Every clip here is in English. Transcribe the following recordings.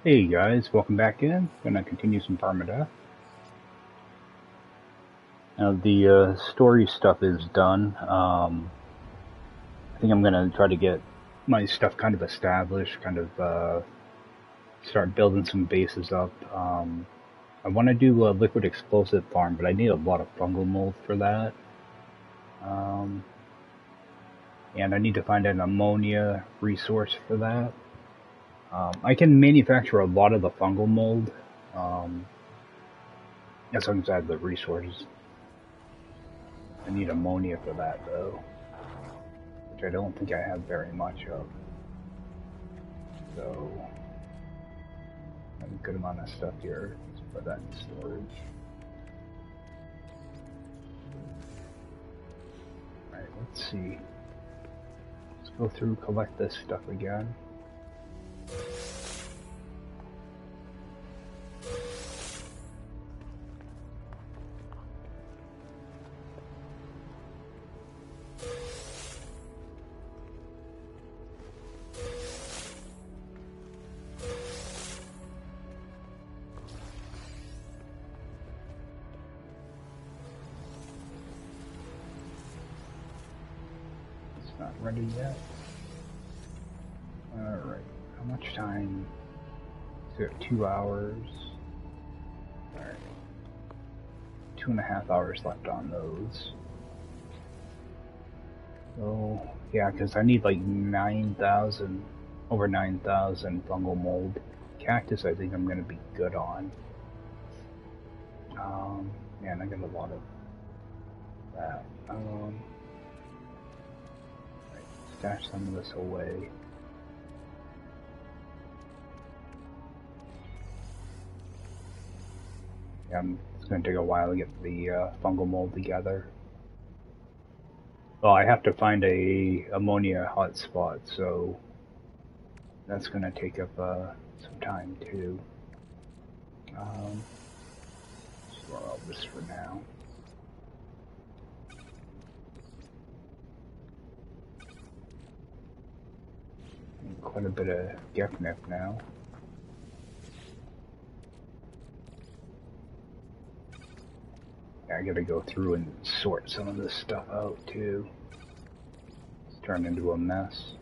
Hey guys, welcome back in. Gonna continue some Permadeath. Now the story stuff is done. I think I'm gonna try to get my stuff kind of established, kind of start building some bases up. I want to do a liquid explosive farm, but I need a lot of fungal mold for that. Um, and I need to find an ammonia resource for that. I can manufacture a lot of the fungal mold, um, as long as I have the resources. I need ammonia for that though, which I don't think I have very much of. So, I have a good amount of stuff here. Let's put that in storage. Alright, let's see. Let's go through, collect this stuff again. It's not ready yet. Alright, how much time? So 2 hours. Alright. 2.5 hours left on those. So, yeah, because I need like 9,000, over 9,000 fungal mold. Cactus I think I'm going to be good on. Man, I got a lot of that. Right, stash some of this away. Yeah, it's going to take a while to get the fungal mold together. Well, I have to find a ammonia hotspot, so that's going to take up some time too. Store all this for now. And quite a bit of Gefnip now. Yeah, I gotta go through and sort some of this stuff out too. It's turned into a mess.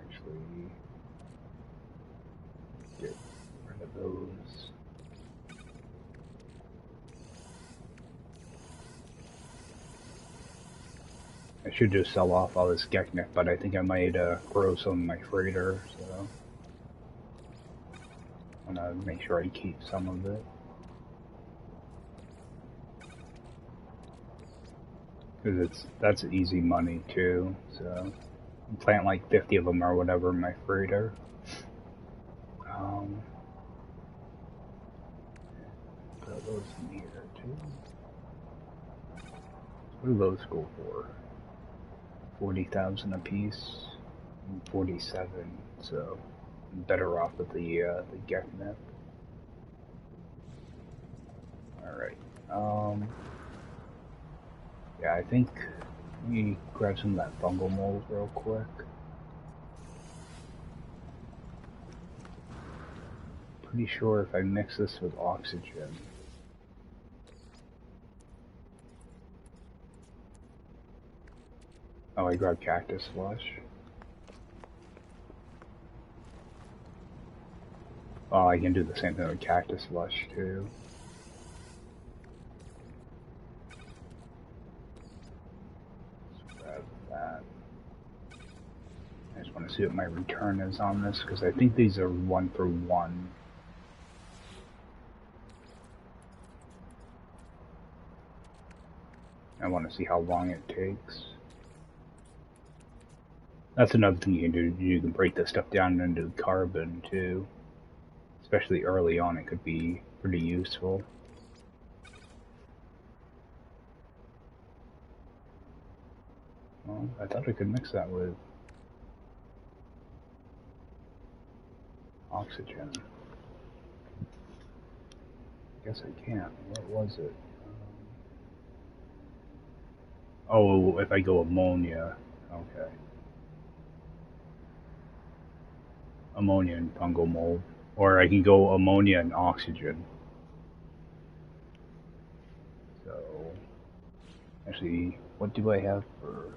Actually, get rid of those. I should just sell off all this Geknik, but I think I might grow some in my freighter, so I'm gonna make sure I keep some of it. Because that's easy money too, so plant like 50 of them or whatever in my freighter. Put those in here too. What do those go for? 40,000 a piece, 47. So I'm better off with the Geknet. All right. Yeah, I think let me grab some of that fungal mold real quick. Pretty sure if I mix this with oxygen. Oh, I grabbed cactus flesh. Oh, I can do the same thing with cactus flesh too. Let's grab that. I just want to see what my return is on this because I think these are 1 for 1. I want to see how long it takes. That's another thing you can do. You can break this stuff down into carbon too. Especially early on, it could be pretty useful. Well, I thought I could mix that with oxygen. Guess I can't. What was it? Oh, if I go ammonia. Okay. ammonia and fungal mold. Or I can go ammonia and oxygen. So, actually, what do I have for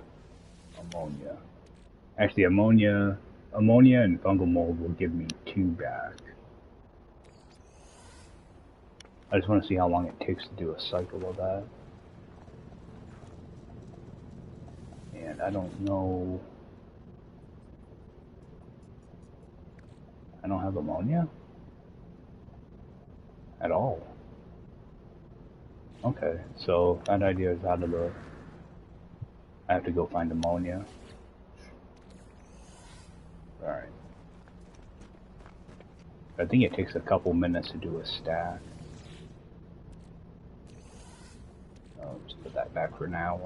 ammonia? Actually, ammonia and fungal mold will give me 2 back. I just want to see how long it takes to do a cycle of that. And I don't know. I don't have ammonia at all. Okay, so that idea is out of the... I have to go find ammonia. Alright. I think it takes a couple minutes to do a stack. I'll just put that back for now.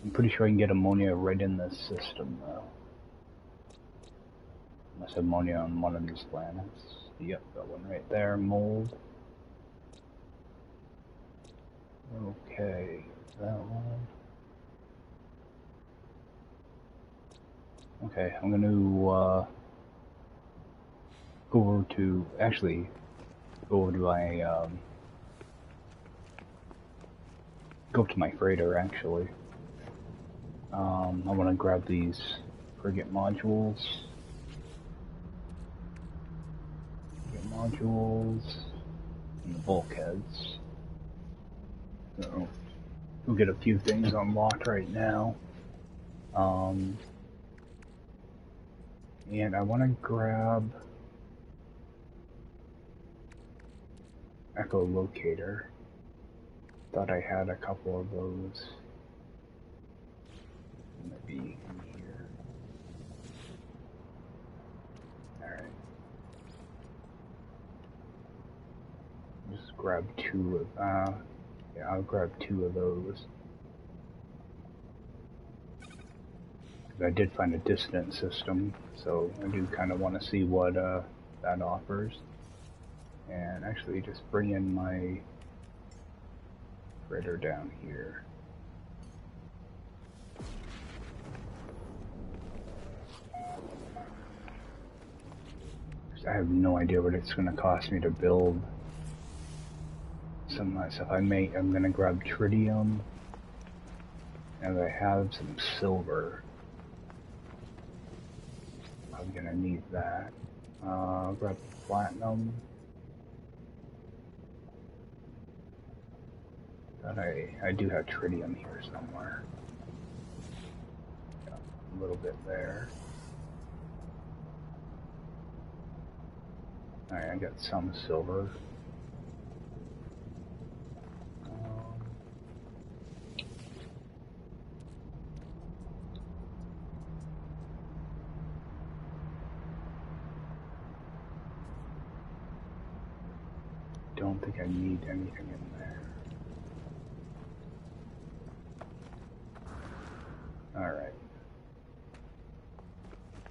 I'm pretty sure I can get ammonia right in this system, though. Unless ammonia on one of these planets. Yep, that one right there, mold. Okay, that one. Okay, I'm gonna go over to, actually, go over to my, go to my freighter, actually. I want to grab these frigate modules. And the bulkheads. So, we'll get a few things unlocked right now. And I want to grab echolocator. Thought I had a couple of those. Maybe in here. Alright. Just grab 2 of, yeah, I'll grab 2 of those. I did find a dissonant system, so I do kind of want to see what that offers. And actually just bring in my freighter down here. I have no idea what it's going to cost me to build some of that stuff. I'm going to grab tritium, and I have some silver. I'm going to need that. I'll grab platinum. But I do have tritium here somewhere. Got a little bit there. Alright, I got some silver. Don't think I need anything in there. Alright.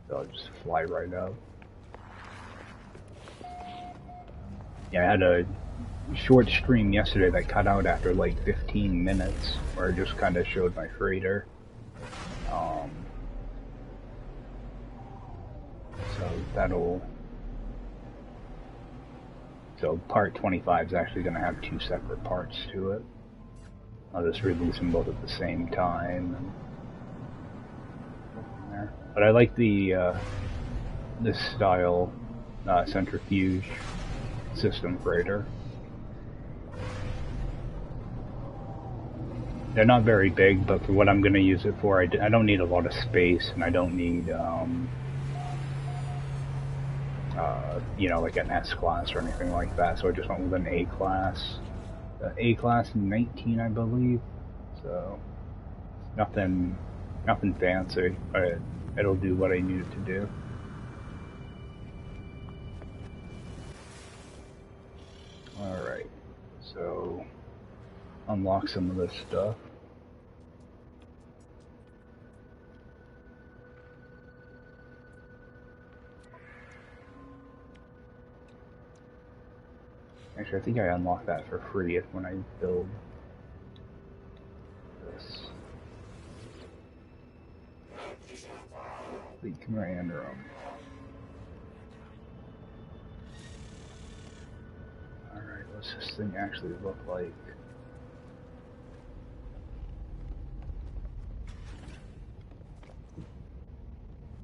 So I'll just fly right up. Yeah, I had a short stream yesterday that cut out after like 15 minutes, where I just kind of showed my freighter. So that'll... So part 25 is actually going to have 2 separate parts to it. I'll just release them both at the same time. And go from there. But I like the this style centrifuge system freighter. They're not very big, but for what I'm going to use it for, I don't need a lot of space, and I don't need you know, like an S-class or anything like that, so I just went with an A-class. A-class 19, I believe, so nothing fancy, but it'll do what I need it to do. Alright, so unlock some of this stuff. Actually, I think I unlock that for free when I build this. The command room. Alright, what's this thing actually look like?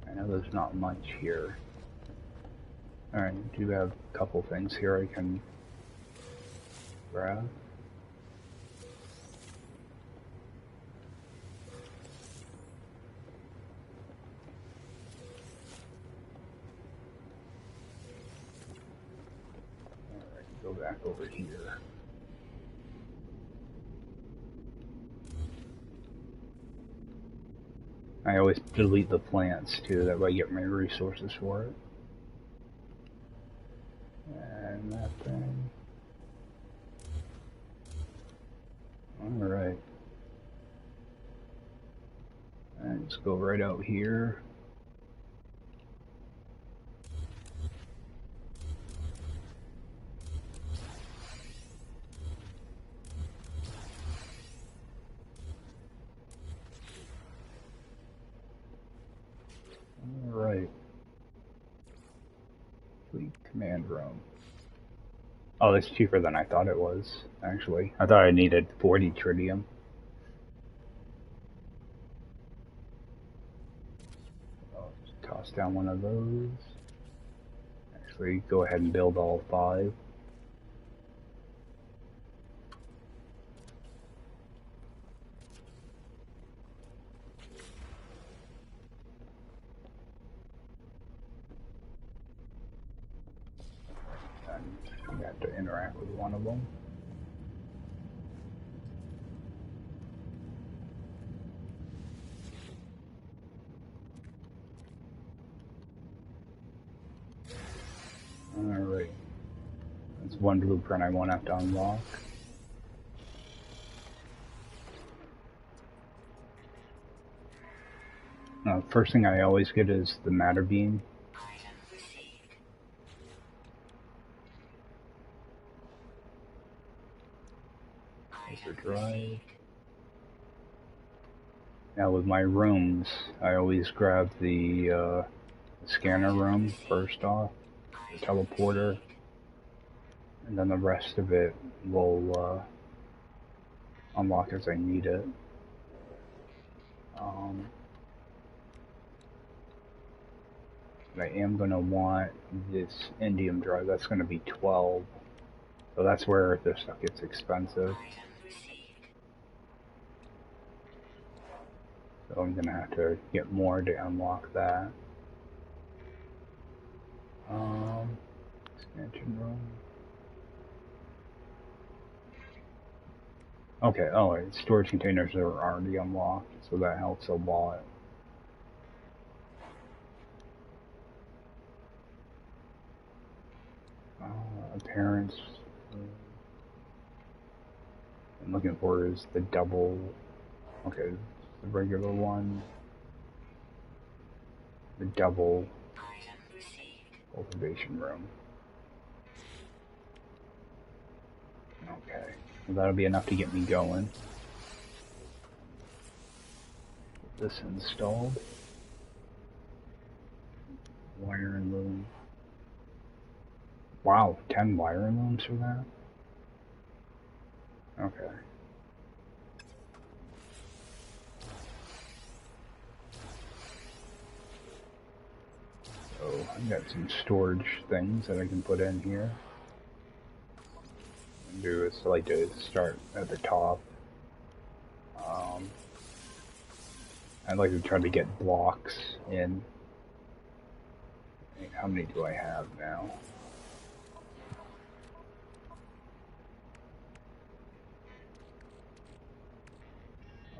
I know there's not much here. Alright, I do have a couple things here I can grab. Alright, go back over here. I always delete the plants too, that way I get my resources for it. And that thing. Alright. And let's go right out here. Alright. Fleet command room. Oh, that's cheaper than I thought it was, actually. I thought I needed 40 tritium. I'll just toss down one of those. Actually, go ahead and build all 5. And you have to interact with one of them. Alright. That's one blueprint I won't have to unlock. First thing I always get is the matter beam. Drive. Now with my rooms, I always grab the scanner room first off, the teleporter, and then the rest of it will unlock as I need it. I am going to want this indium drive. That's going to be 12. So that's where this stuff gets expensive. So I'm going to have to get more to unlock that. Expansion room. Okay, alright, storage containers are already unlocked, so that helps a lot. Appearance. I'm looking for is the double. Okay, the regular one. The double cultivation room. Okay, well, that'll be enough to get me going. Get this installed. Wire and loom. Wow, 10 wiring looms for that? Okay. So, I've got some storage things that I can put in here. Do is I like to start at the top. I'd like to try to get blocks in. How many do I have now?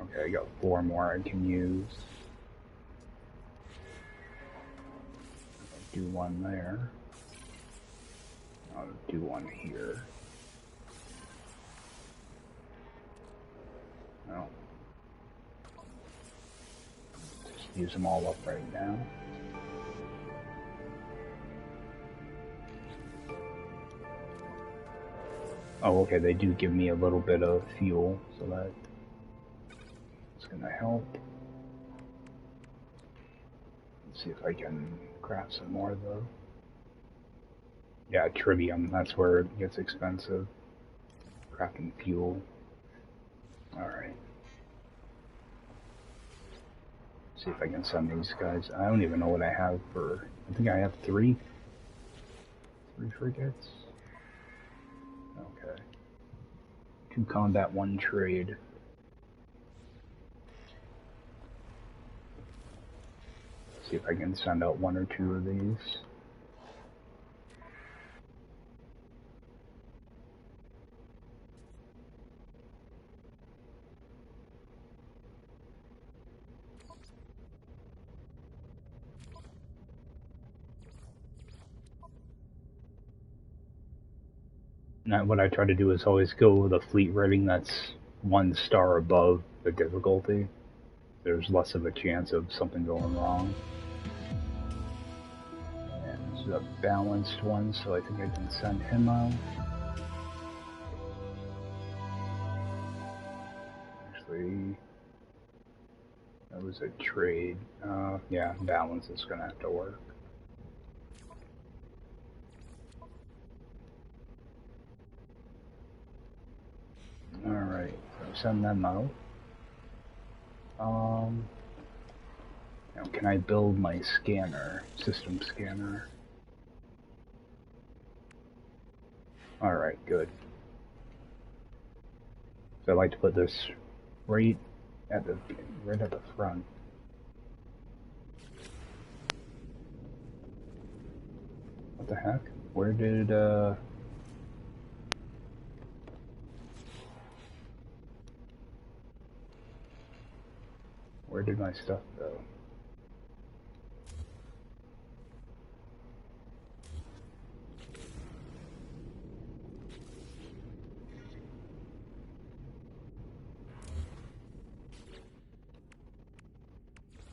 Okay, I got 4 more I can use. I'll do one there. I'll do one here. No. Just use them all up right now. Oh, okay, they do give me a little bit of fuel, so that's gonna help. See if I can craft some more though. Yeah, tritium, that's where it gets expensive. Crafting fuel. Alright. See if I can send these guys. I don't even know what I have for... I think I have three frigates. Okay. 2 combat, 1 trade. See if I can send out 1 or 2 of these. Now, what I try to do is always go with a fleet rating that's 1 star above the difficulty. There's less of a chance of something going wrong. And this is a balanced one, so I think I can send him out. Actually, that was a trade. Yeah, balance is gonna have to work. Alright, so send them out. Now can I build my scanner, system scanner? Alright, good. So I like to put this right at the front. What the heck? Where did my stuff go?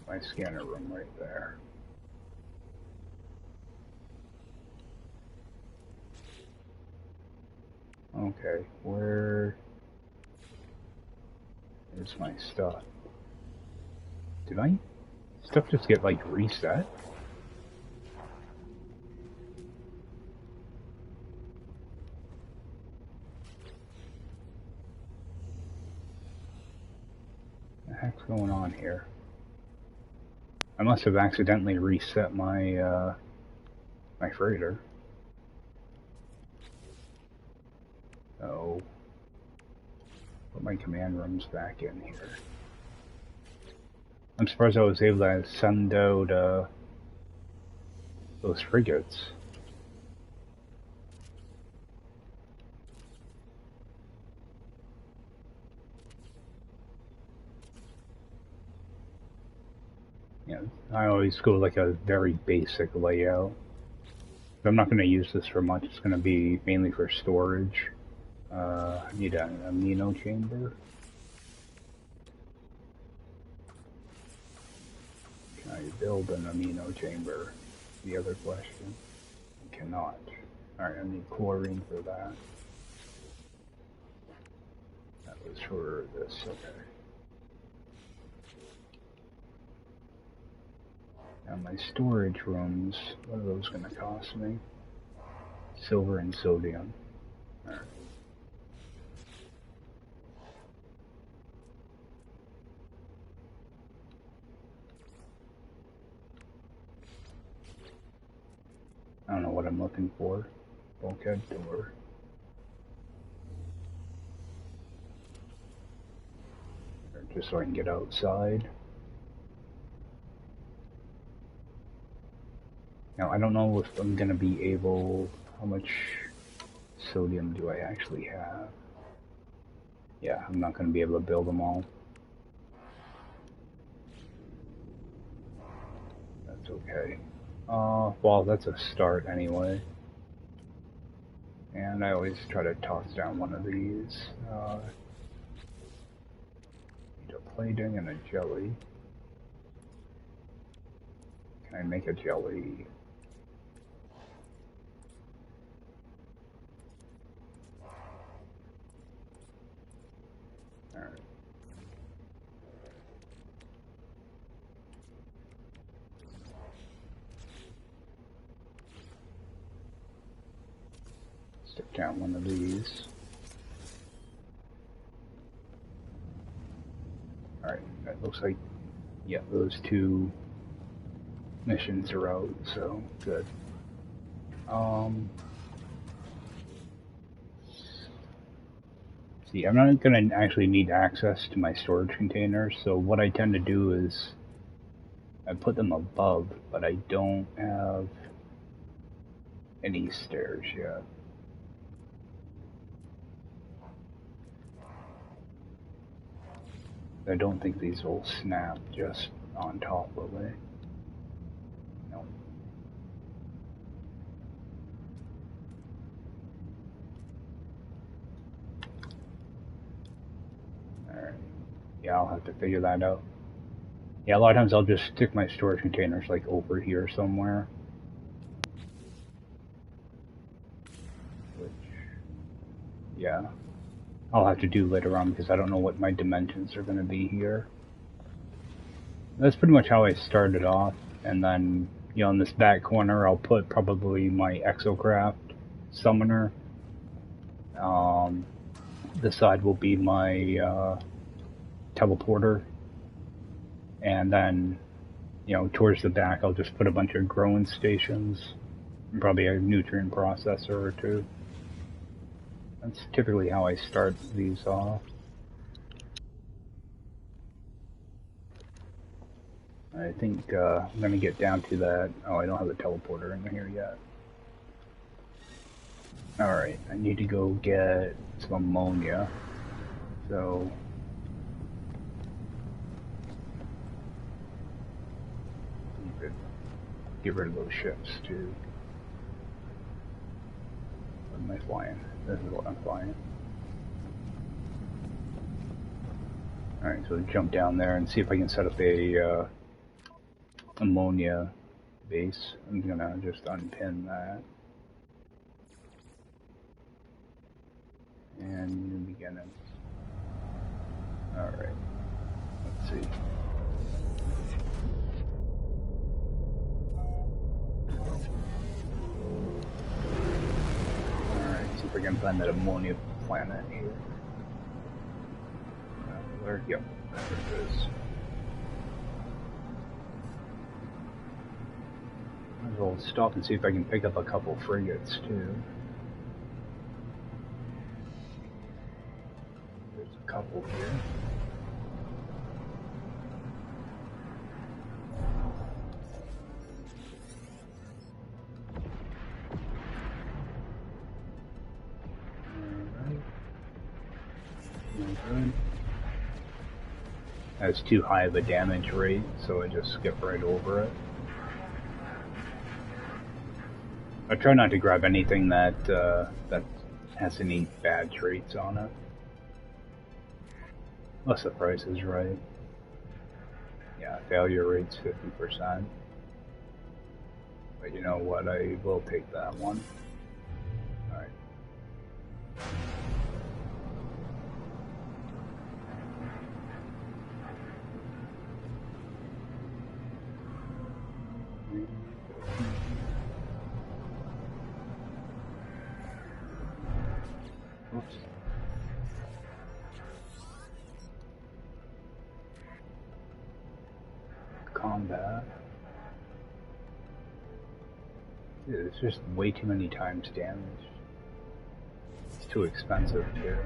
My scanner room right there. Okay, where is my stuff? Did my stuff just get like reset? What the heck's going on here? I must have accidentally reset my my freighter. So put my command rooms back in here. I'm surprised I was able to send out those frigates. Yeah, I always go like a very basic layout. I'm not going to use this for much. It's going to be mainly for storage. I need an amino chamber. Can I build an amino chamber? The other question. I cannot. Alright, I need chlorine for that. That was for this, okay. Now my storage rooms, what are those going to cost me? Silver and sodium. Alright. I don't know what I'm looking for. Bulkhead door. Just so I can get outside. Now I don't know if I'm gonna be able... How much sodium do I actually have? Yeah, I'm not gonna be able to build them all. That's okay. Well, that's a start anyway. And I always try to toss down one of these. Need a plating and a jelly. Can I make a jelly? Alright. Stick down one of these. Alright, that looks like, yeah, those two missions are out, so good. See, I'm not going to actually need access to my storage containers, so what I tend to do is I put them above, but I don't have any stairs yet. I don't think these will snap just on top, will they? No. Alright. Yeah, I'll have to figure that out. Yeah, a lot of times I'll just stick my storage containers like over here somewhere. Which, yeah, I'll have to do later on because I don't know what my dimensions are going to be here. That's pretty much how I started off, and then, you know, in this back corner I'll put probably my exocraft summoner. This side will be my teleporter, and then, you know, towards the back I'll just put a bunch of growing stations and probably a nutrient processor or two. That's typically how I start these off. I think I'm going to get down to that. Oh, I don't have the teleporter in here yet. Alright, I need to go get some ammonia. So get rid of those ships too. What am I flying? This is what I'm flying. Alright, so jump down there and see if I can set up a ammonia base. I'm gonna just unpin that. And new beginning. Alright, let's see. Alright, see if we can find that ammonia planet here. Where? Yep, there it is. Might as well stop and see if I can pick up a couple frigates too. There's a couple here. Alright. That's too high of a damage rate, so I just skip right over it. I try not to grab anything that that has any bad traits on it. Unless the price is right. Yeah, failure rate's 50%. But you know what, I will take that one. Alright. Oops. Combat. Dude, it's just way too many times damage. It's too expensive too.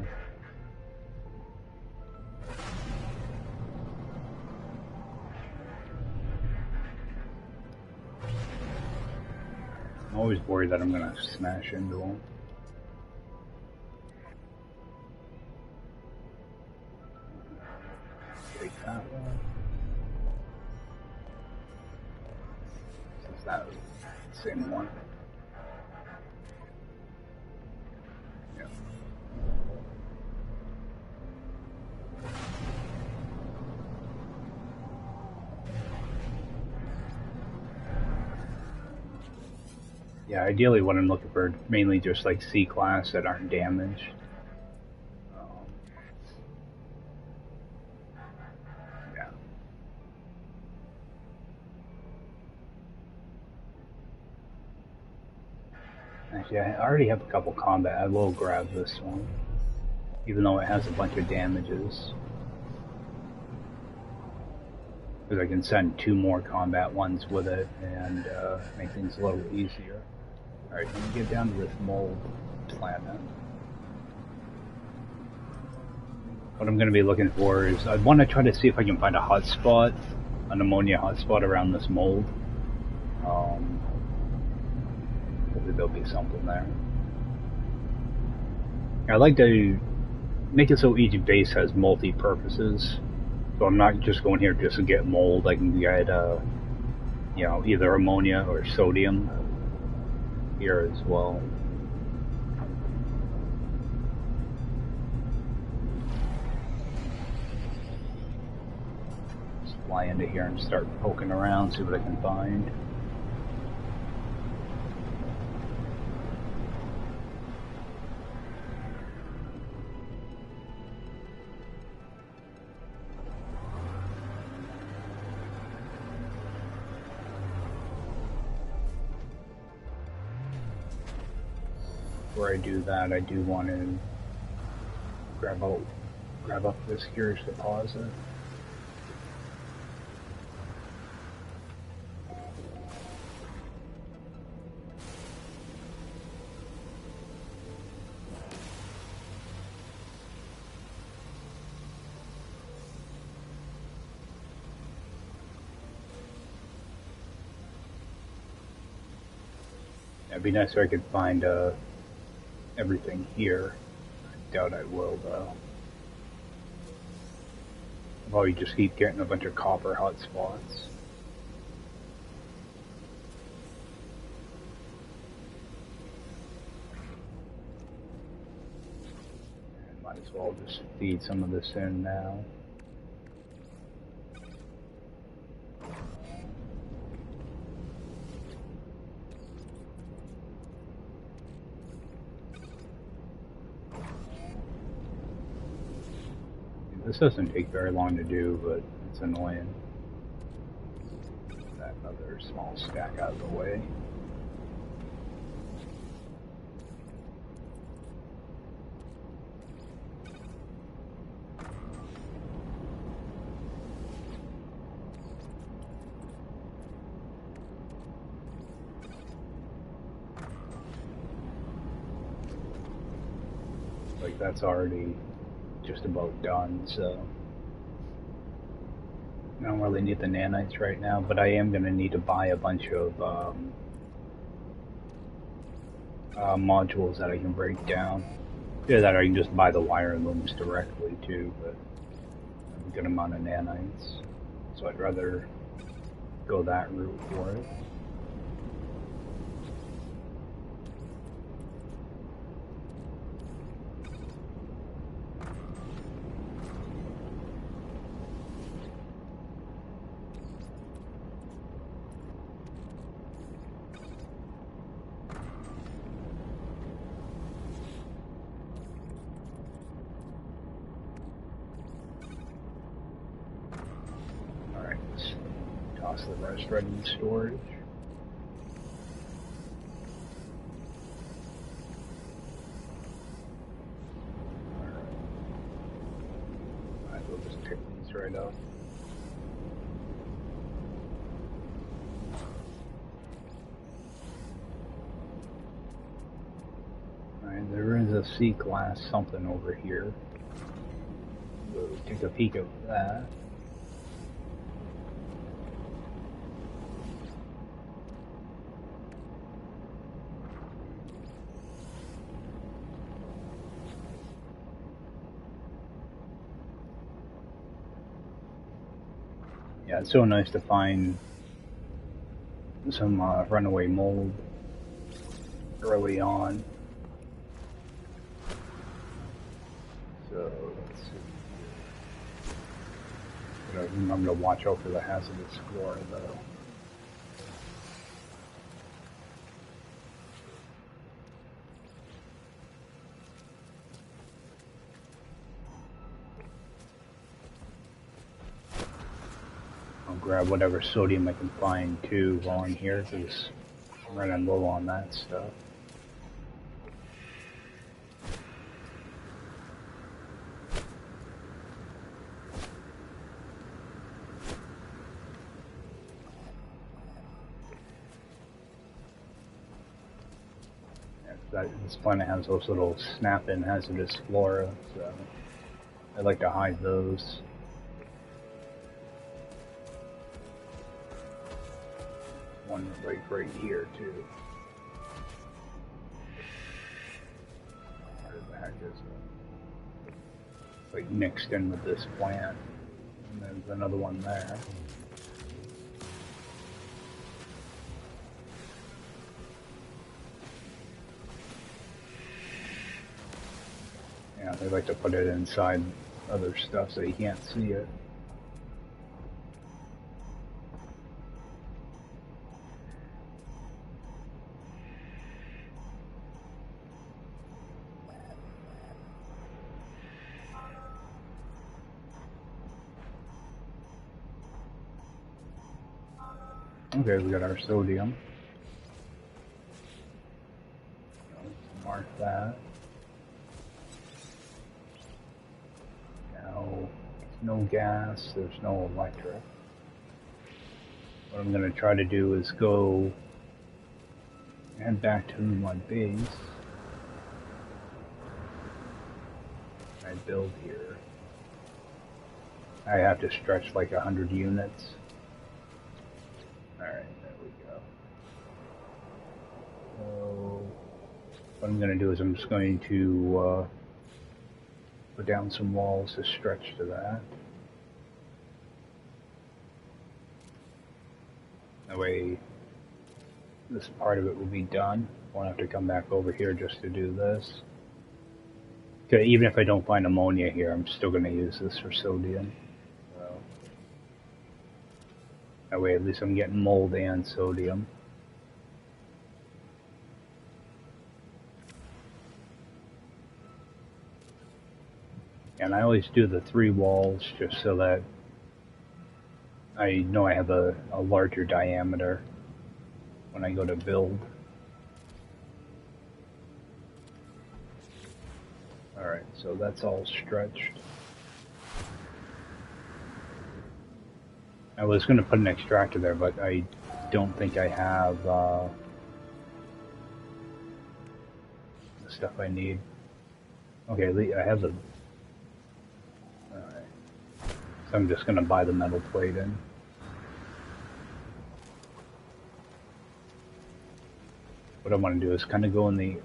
I'm always worried that I'm gonna smash into them. Take that one. Since that was the same one. Yeah. Yeah, ideally what I'm looking for, mainly just like C-class that aren't damaged. Yeah. Actually, I already have a couple combat. I will grab this one, even though it has a bunch of damages. Because I can send 2 more combat ones with it and make things a little easier. Alright, let me get down to this mold planet. What I'm going to be looking for is, I want to try to see if I can find a hotspot, an ammonia hotspot around this mold. Hopefully there'll be something there. I like to make it so each base has multi-purposes. So I'm not just going here just to get mold. I can get, you know, either ammonia or sodium here as well. Just fly into here and start poking around, see what I can find. Before I do that, I do want to grab up this curious deposit. It'd be nice if I could find everything here. I doubt I will, though. I'll probably just keep getting a bunch of copper hotspots. Might as well just feed some of this in now. This doesn't take very long to do, but it's annoying. That other small stack out of the way. Like that's already just about done, so I don't really need the nanites right now, but I am going to need to buy a bunch of modules that I can break down. Yeah, that I can just buy the wire looms directly too, but a good amount of nanites, so I'd rather go that route for it. The rest right in storage. Alright, we'll just pick these right up. Alright, there is a C-class something over here. We'll take a peek at that. Yeah, it's so nice to find some runaway mold early on. So let's see. Gotta remember to watch out for the hazardous flora, though. Grab whatever sodium I can find too while I'm here, because I'm running low on that stuff. this planet has those little snap-in hazardous flora, so I like to hide those. One right here too. Where the heck is it? Like mixed in with this plant, and there's another one there. Yeah, they like to put it inside other stuff so you can't see it. Okay, we got our sodium. Let's mark that. Now, there's no gas, there's no electric. What I'm going to try to do is go head back to my base. I build here. I have to stretch like 100 units. Alright, there we go. So, what I'm going to do is I'm just going to put down some walls to stretch to that. That way, this part of it will be done. Won't have to come back over here just to do this. Okay, even if I don't find ammonia here, I'm still going to use this for sodium. So, that way, at least I'm getting mold and sodium. And I always do the 3 walls just so that I know I have a larger diameter when I go to build. Alright, so that's all stretched. I was going to put an extractor there, but I don't think I have the stuff I need. Okay, I have the... Alright. So I'm just going to buy the metal plate in. What I want to do is kind of go in the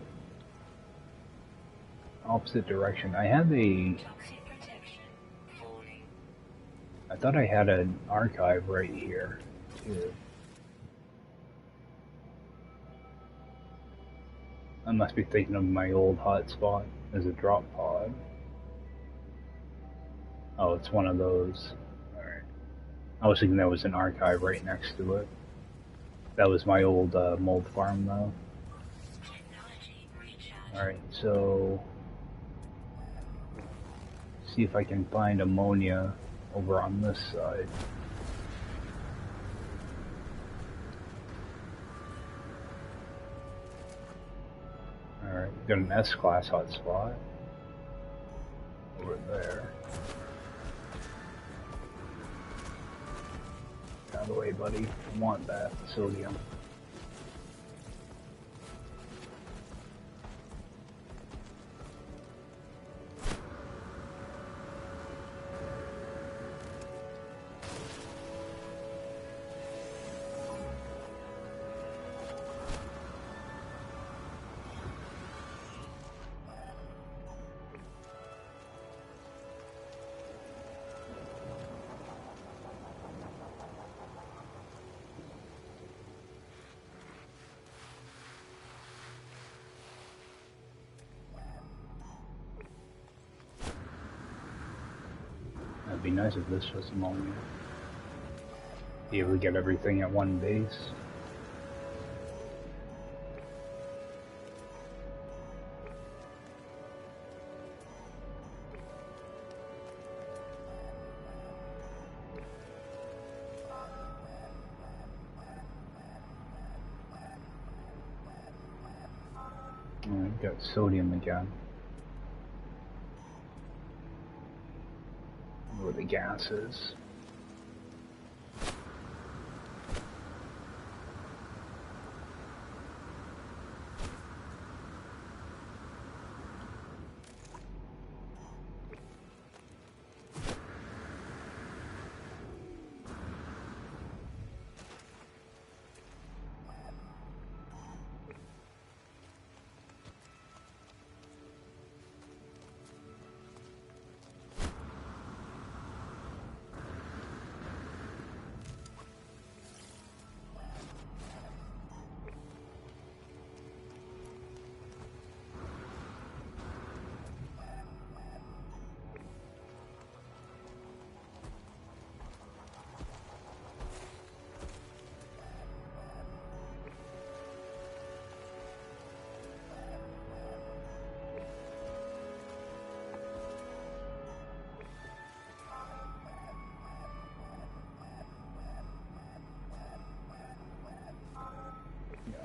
opposite direction. I have a... I thought I had an archive right here, too. I must be thinking of my old hotspot as a drop pod. Oh, it's one of those. Alright. I was thinking there was an archive right next to it. That was my old mold farm, though. Alright, so... see if I can find ammonia over on this side. Alright, we've got an S-class hotspot over there. Out of the way, buddy. I want that sodium. It'd be nice if this was ammonia. Be able to get everything at one base. Alright, got sodium again. Where the gas is.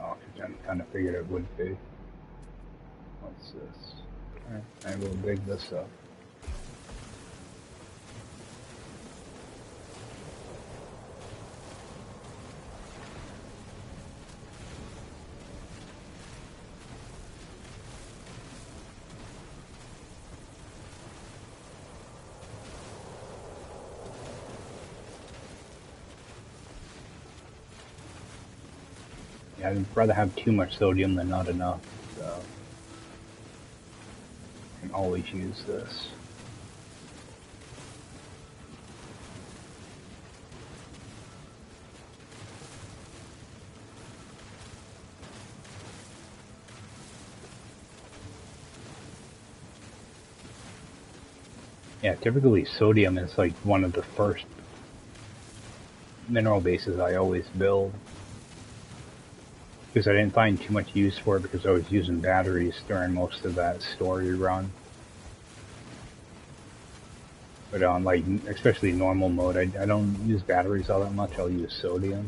Oh, I kind of figured it would be. What's this? Alright, I will dig this up. Yeah, I'd rather have too much sodium than not enough, so I can always use this. Yeah, typically sodium is like one of the first mineral bases I always build. Because I didn't find too much use for it because I was using batteries during most of that story run. But on like, especially normal mode, I don't use batteries all that much, I'll use sodium.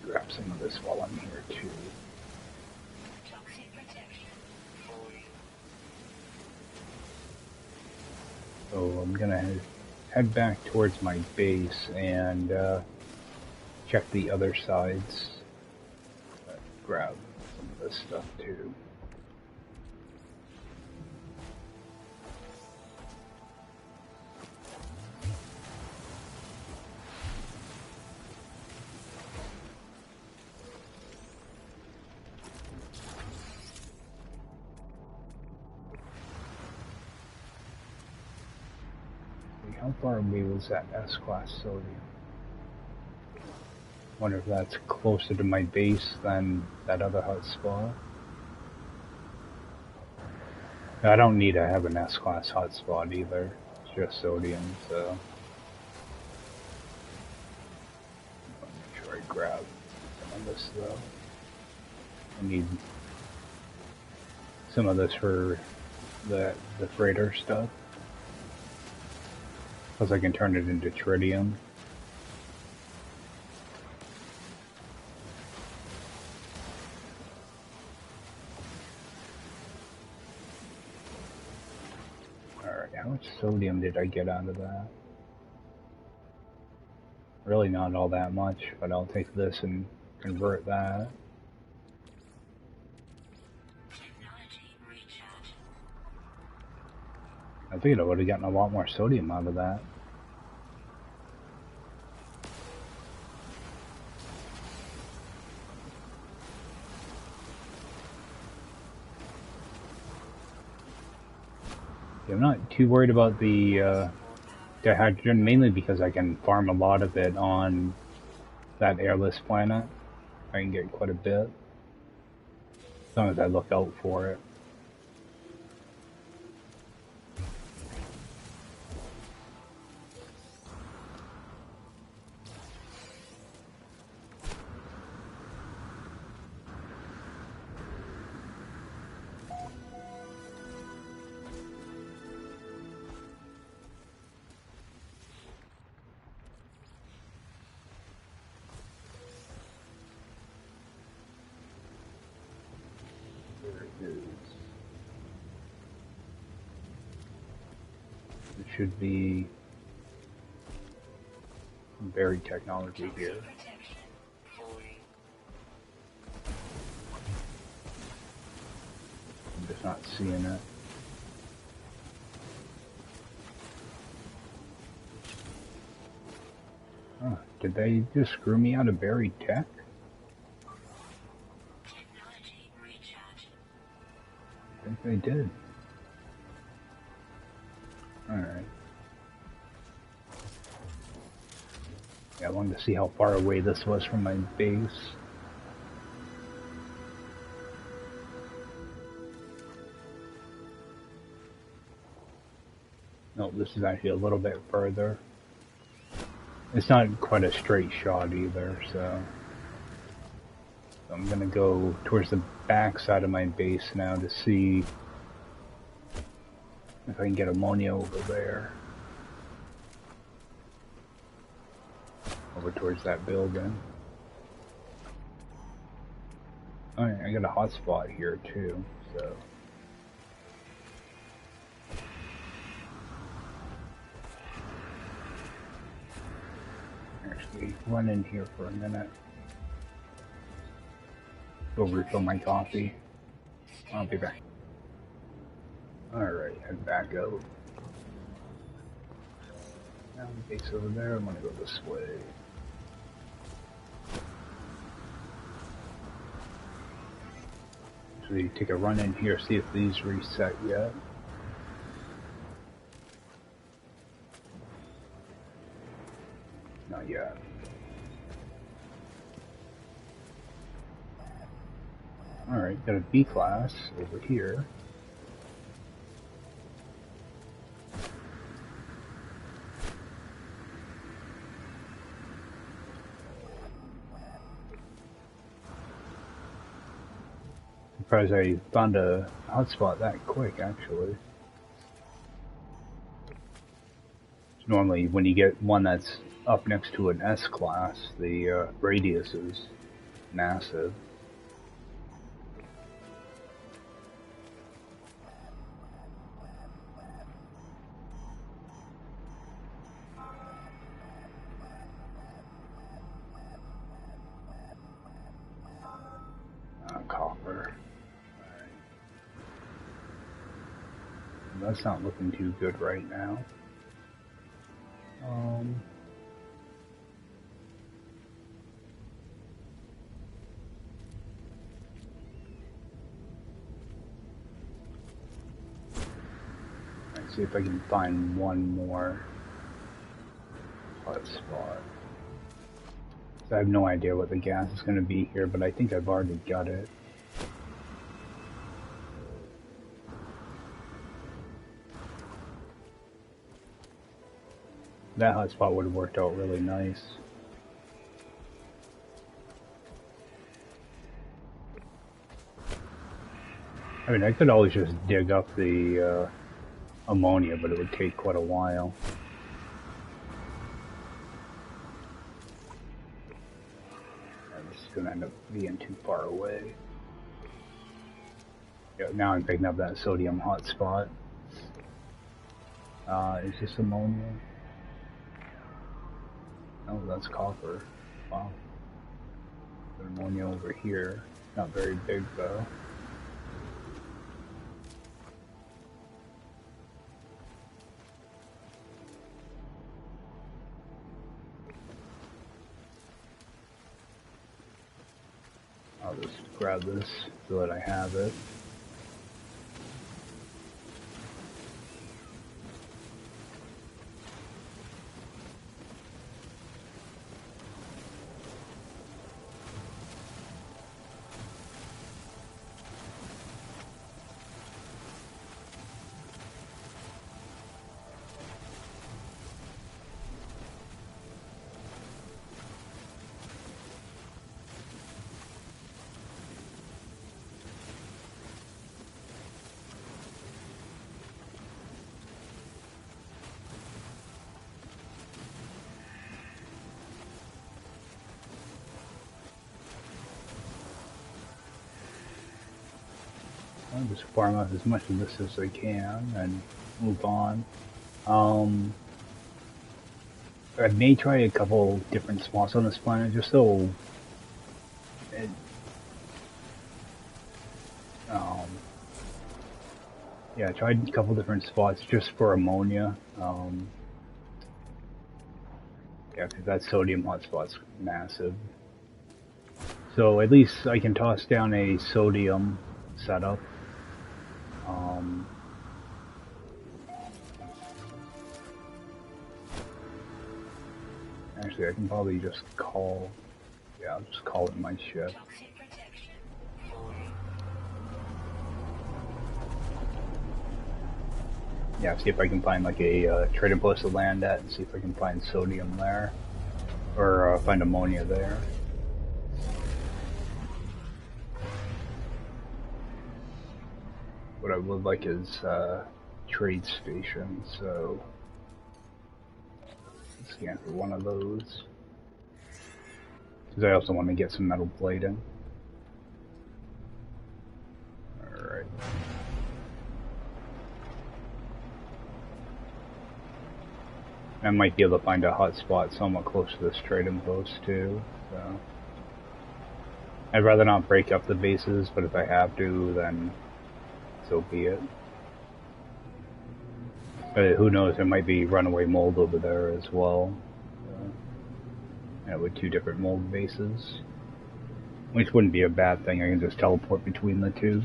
But grab some of this while I'm here too. So I'm gonna head back towards my base and check the other sides. Grab some of this stuff too. How far away was that S-class sodium? Wonder if that's closer to my base than that other hot spot. I don't need to have an S-class hotspot either. It's just sodium, so make sure I grab some of this though. I need some of this for the freighter stuff. Plus I can turn it into tritium. Alright, how much sodium did I get out of that? Really not all that much, but I'll take this and convert that. I figured I would have gotten a lot more sodium out of that. I'm not too worried about the dihydrogen, mainly because I can farm a lot of it on that airless planet. I can get quite a bit, as long as I look out for it. It should be buried technology here. I'm just not seeing it. Huh, did they just screw me out of buried tech? I think they did. Alright. Yeah, I wanted to see how far away this was from my base. No, this is actually a little bit further. It's not quite a straight shot either, so I'm gonna go towards the back side of my base now to see if I can get ammonia over there. over towards that building. Alright, I got a hotspot here too, so. Actually, run in here for a minute. Go refill my coffee. I'll be back. Alright, head back out. Now the base over there, I'm gonna go this way. So you take a run in here, see if these reset yet. Not yet. Alright, got a B class over here. Surprised I found a hotspot that quick, actually. Normally, when you get one that's up next to an S class, the radius is massive. Copper. Alright. That's not looking too good right now. Let's see if I can find one more hotspot. I have no idea what the gas is going to be here, but I think I've already got it. That hotspot would have worked out really nice. I mean, I could always just dig up the ammonia, but it would take quite a while. Gonna end up being too far away. Yeah, now I'm picking up that sodium hotspot. Is this ammonia? Oh, that's copper. Wow. Got ammonia over here. Not very big though. I'll just grab this so that I have it. I'll just farm out as much of this as I can and move on. I may try a couple different spots on this planet just so it, yeah, I tried a couple different spots just for ammonia. Yeah, because that sodium hotspot's massive. So at least I can toss down a sodium setup. Actually, I can probably just call. Yeah, I'll just call it my ship. Yeah, see if I can find like a trading post to land at and see if I can find sodium there. Or find ammonia there. What I would like is trade station, so let's scan for one of those. because I also want to get some metal plating. Alright. I might be able to find a hot spot somewhat close to this trading post too, so... I'd rather not break up the bases, but if I have to, then so be it. Who knows, there might be runaway mold over there as well. With 2 different mold bases. Which wouldn't be a bad thing, I can just teleport between the 2.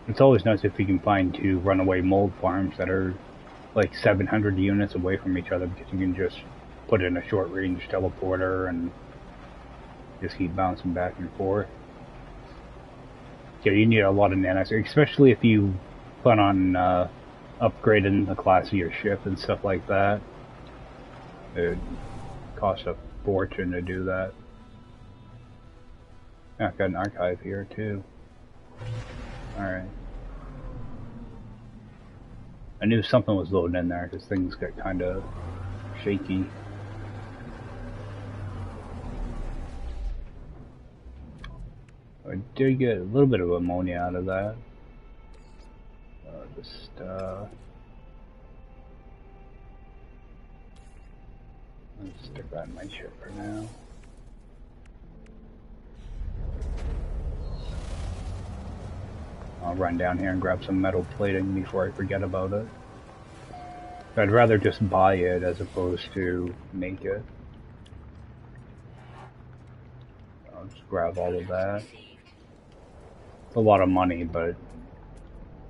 It's always nice if you can find 2 runaway mold farms that are like 700 units away from each other, because you can just put in a short range teleporter and just keep bouncing back and forth. Yeah, you need a lot of nanos, especially if you plan on upgrading the class of your ship and stuff like that. It costs a fortune to do that. Yeah, I've got an archive here too. Alright. I knew something was loading in there because things get kind of shaky. I did get a little bit of ammonia out of that. Let's stick that in my ship for now. I'll run down here and grab some metal plating before I forget about it. I'd rather just buy it as opposed to make it. I'll just grab all of that. It's a lot of money, but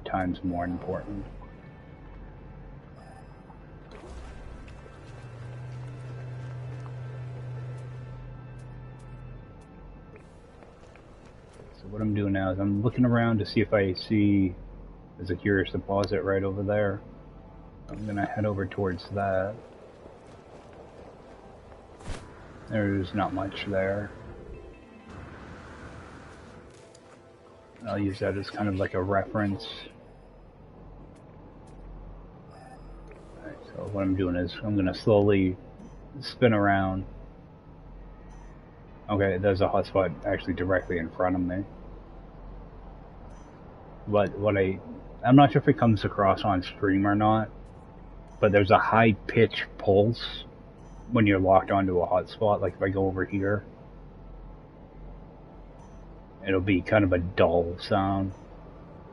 time's more important. So what I'm doing now is I'm looking around to see if I see there's a curious deposit right over there. I'm gonna head over towards that. There's not much there. I'll use that as kind of like a reference. Right, so what I'm doing is I'm gonna slowly spin around. Okay, there's a hotspot actually directly in front of me. But I'm not sure if it comes across on stream or not, but there's a high pitch pulse when you're locked onto a hotspot. Like if I go over here, it'll be kind of a dull sound,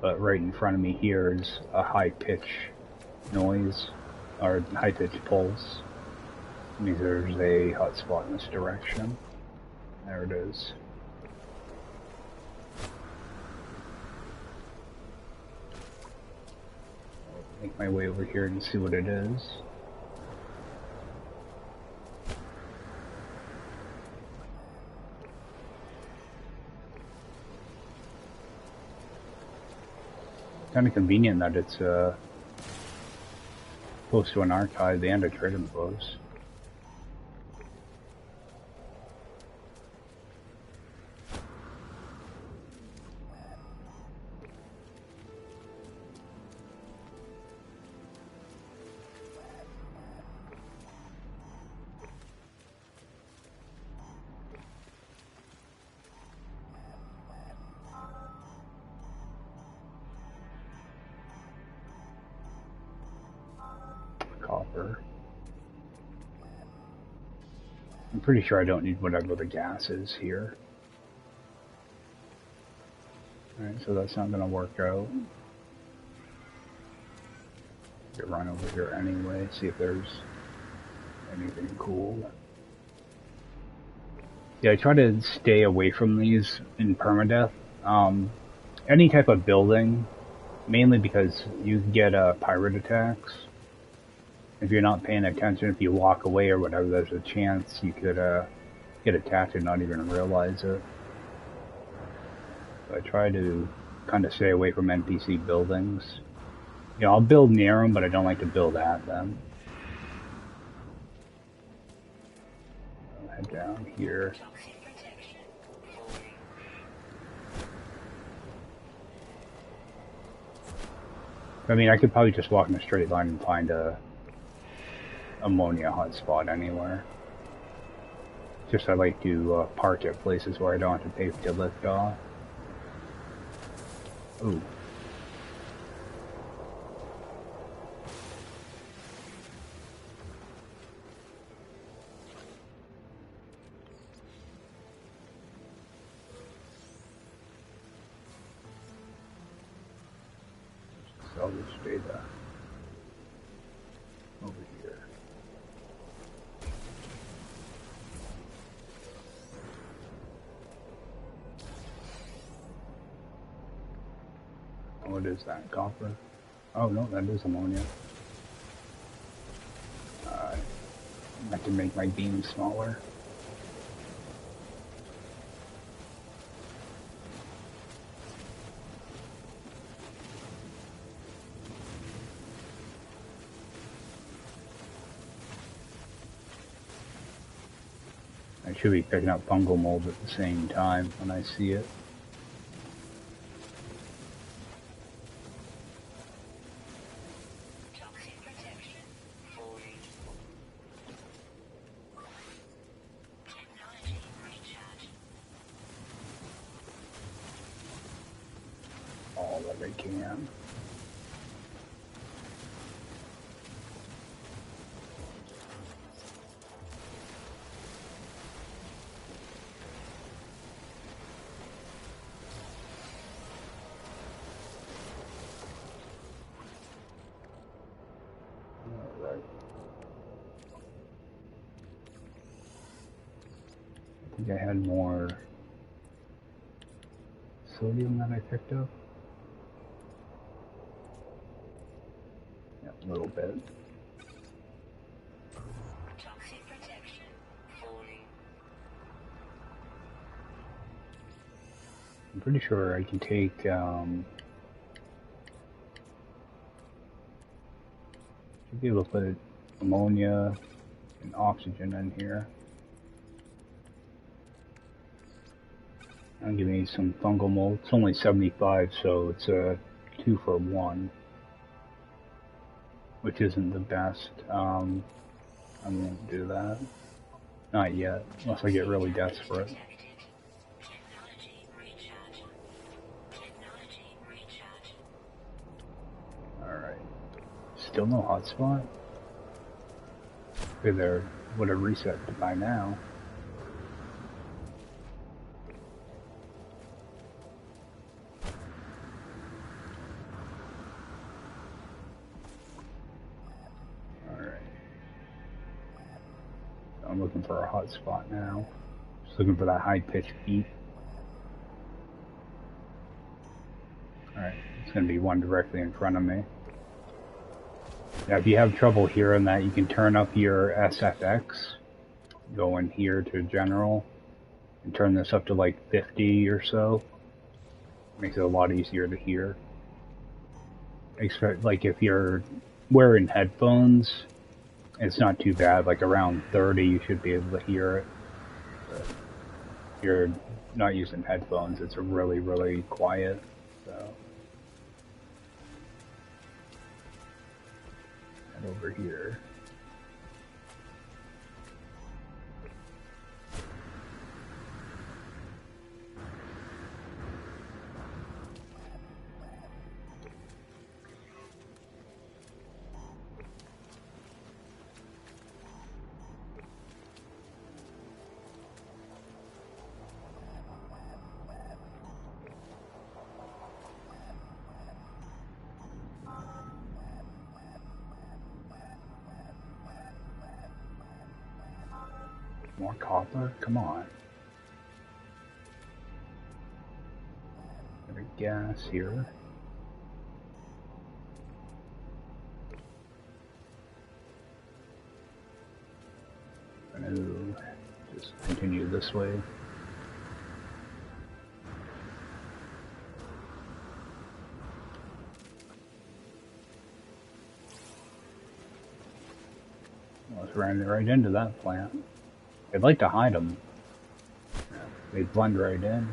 but right in front of me here is a high pitch noise, or high pitch pulse. It means there's a hotspot in this direction. There it is. I'll make my way over here and see what it is. Kind of convenient that it's close to an archive and a trading post. Copper. I'm pretty sure I don't need whatever the gas is here. Alright, so that's not gonna work out. Get run over here anyway, see if there's anything cool. Yeah, I try to stay away from these in Permadeath. Any type of building, mainly because you get pirate attacks. If you're not paying attention, if you walk away or whatever, there's a chance you could get attacked and not even realize it. So I try to kind of stay away from NPC buildings. You know, I'll build near them, but I don't like to build at them. I'll head down here. I mean, I could probably just walk in a straight line and find a ammonia hotspot anywhere. Just I like to park at places where I don't have to pay to lift off. Ooh. Sell this data over here. What is that? Copper? Oh no, that is ammonia. I can make my beam smaller. I should be picking up fungal mold at the same time when I see it. All that I can. I think I had more sodium that I picked up. Yeah, a little bit. Toxic protection falling. I'm pretty sure I can take should be able to put ammonia and oxygen in here. I'll give me some fungal mold. It's only 75, so it's a 2 for 1, which isn't the best. I won't do that. Not yet, unless I get really desperate. Alright. Still no hotspot? Okay, there would have reset by now. I'm looking for a hot spot now. Just looking for that high-pitched beat. Alright, it's going to be one directly in front of me. Now, if you have trouble hearing that, you can turn up your SFX. Go in here to General. And turn this up to like 50 or so. Makes it a lot easier to hear. Except, like, if you're wearing headphones, it's not too bad. Like around 30, you should be able to hear it. But if you're not using headphones, it's really, really quiet. So, head over here. More copper? Come on. Got a gas here. I'm gonna just continue this way. Almost ran right into that plant. I'd like to hide them. They blend right in.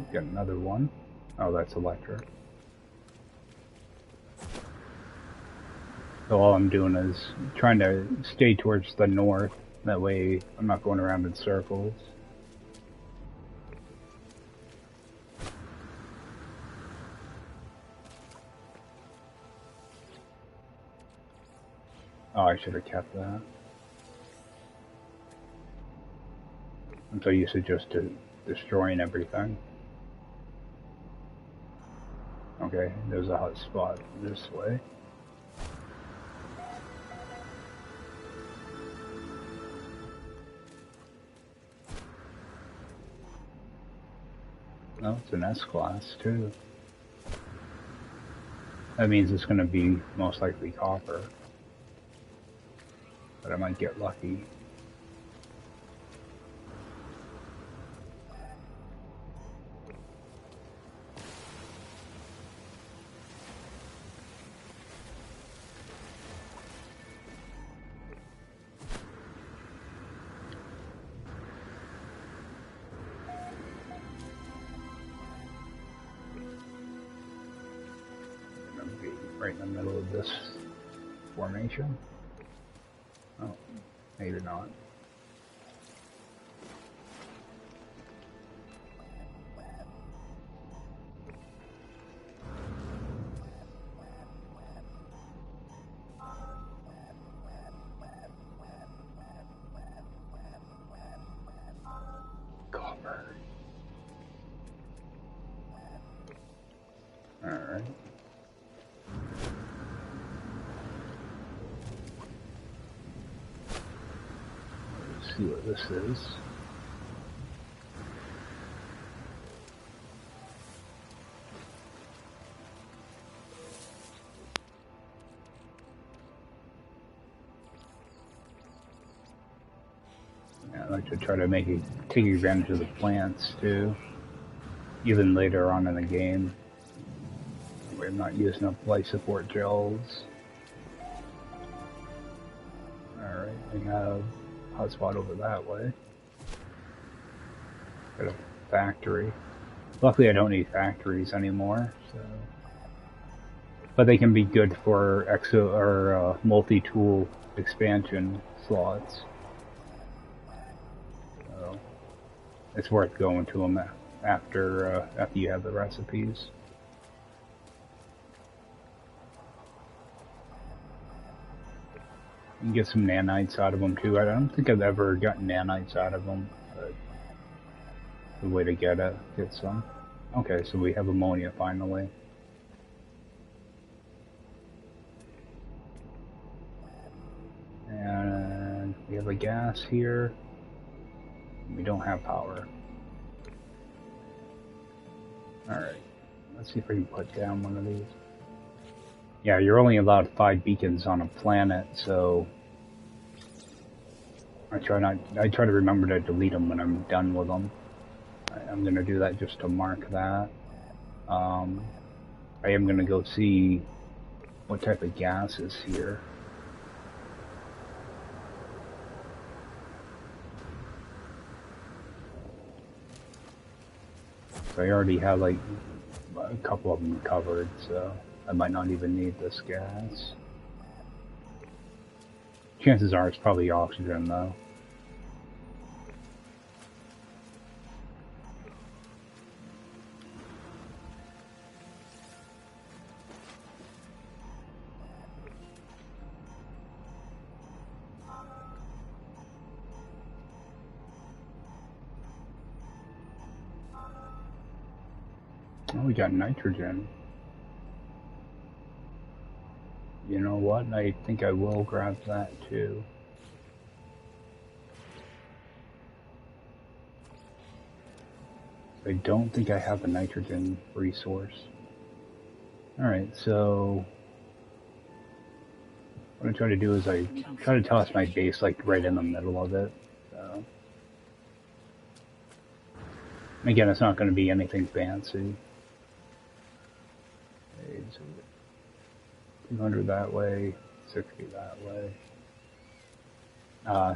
Alright, got another one. Oh, that's electric. So all I'm doing is trying to stay towards the north. That way I'm not going around in circles. Oh, I should have kept that. I'm so used to just destroying everything. Okay, there's a hot spot this way. Oh, it's an S-class too. That means it's going to be most likely copper. But I might get lucky. Right in the middle of this formation. Oh, maybe not. Copper. Alright. See what this is. Yeah, I like to try to take advantage of the plants too, even later on in the game. We're not using up life support gels. Alright, we have a hotspot over that way. Got a factory. Luckily I don't need factories anymore, so. But they can be good for multi-tool expansion slots. So it's worth going to them after you have the recipes. You can get some nanites out of them too. I don't think I've ever gotten nanites out of them, but the way to get some. Okay, so we have ammonia finally. And we have a gas here. We don't have power. Alright, let's see if I can put down one of these. Yeah, you're only allowed 5 beacons on a planet, so I try to remember to delete them when I'm done with them. I'm gonna do that just to mark that. I am gonna go see what type of gas is here. So I already have like a couple of them covered, so I might not even need this gas. Chances are it's probably oxygen though. Oh, we got nitrogen. You know what? I think I will grab that too. I don't think I have a nitrogen resource. Alright, so what I try to do is I try to toss my base like right in the middle of it. So. Again, it's not going to be anything fancy. 200 that way, 60 that way.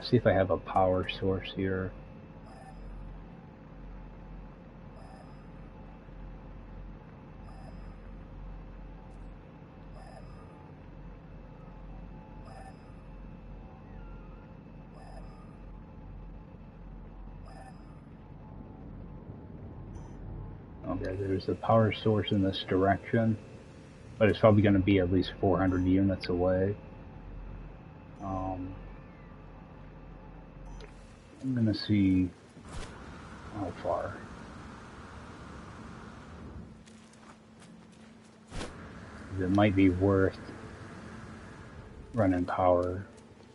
See if I have a power source here. Okay, there's a power source in this direction, but it's probably going to be at least 400 units away. I'm going to see how far. It might be worth running power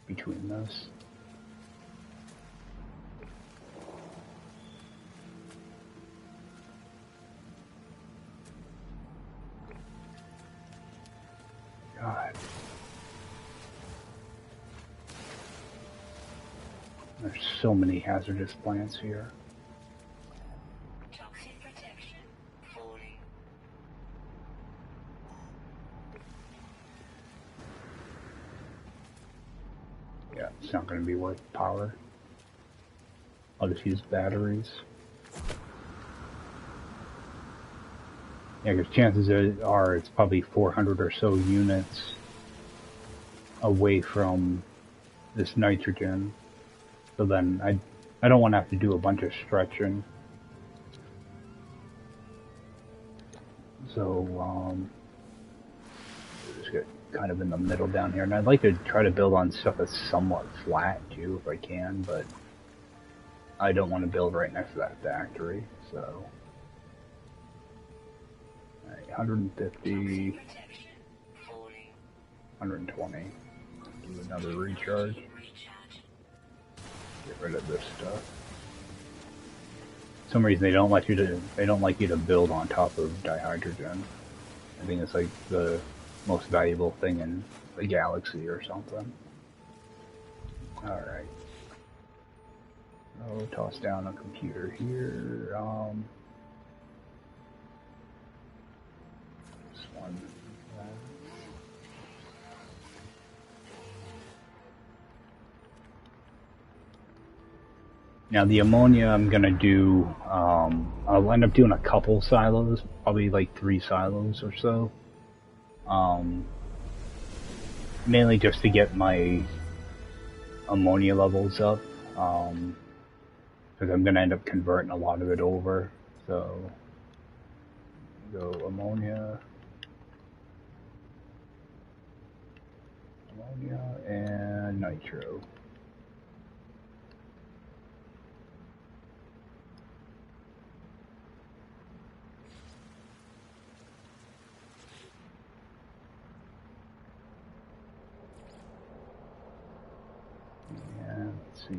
between this. God. There's so many hazardous plants here. Toxic protection. Falling. Yeah, it's not going to be worth power. I'll just use batteries. Yeah, because chances are it's probably 400 or so units away from this nitrogen. So then I don't want to have to do a bunch of stretching. So just get kind of in the middle down here, and I'd like to try to build on stuff that's somewhat flat too, if I can, but I don't want to build right next to that factory. So 150, 120. Do another recharge. Get rid of this stuff. For some reason they don't like you to build on top of dihydrogen. I think it's like the most valuable thing in the galaxy or something. Alright. I'll toss down a computer here. This one. Now the ammonia I'm gonna do, I'll end up doing a couple silos, probably like 3 silos or so. Mainly just to get my ammonia levels up, because I'm gonna end up converting a lot of it over. So, go ammonia, and nitro. Let's see.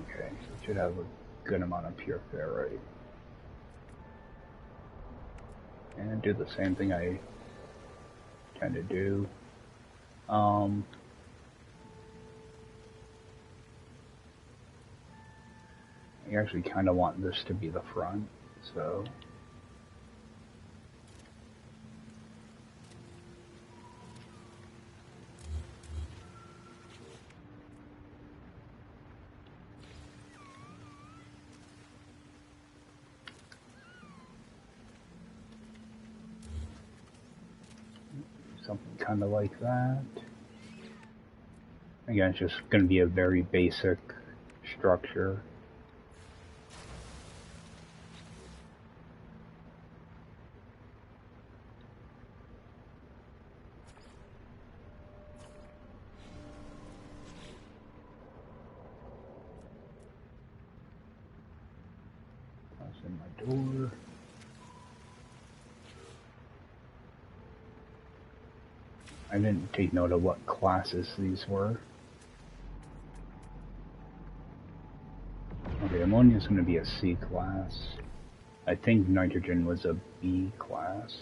Okay, so it should have a good amount of pure ferrite. And do the same thing I tend to do. I actually kind of want this to be the front, so. Something kind of like that. Again, it's just going to be a very basic structure. That's in my door. I didn't take note of what classes these were. Okay, ammonia is going to be a C class. I think nitrogen was a B class.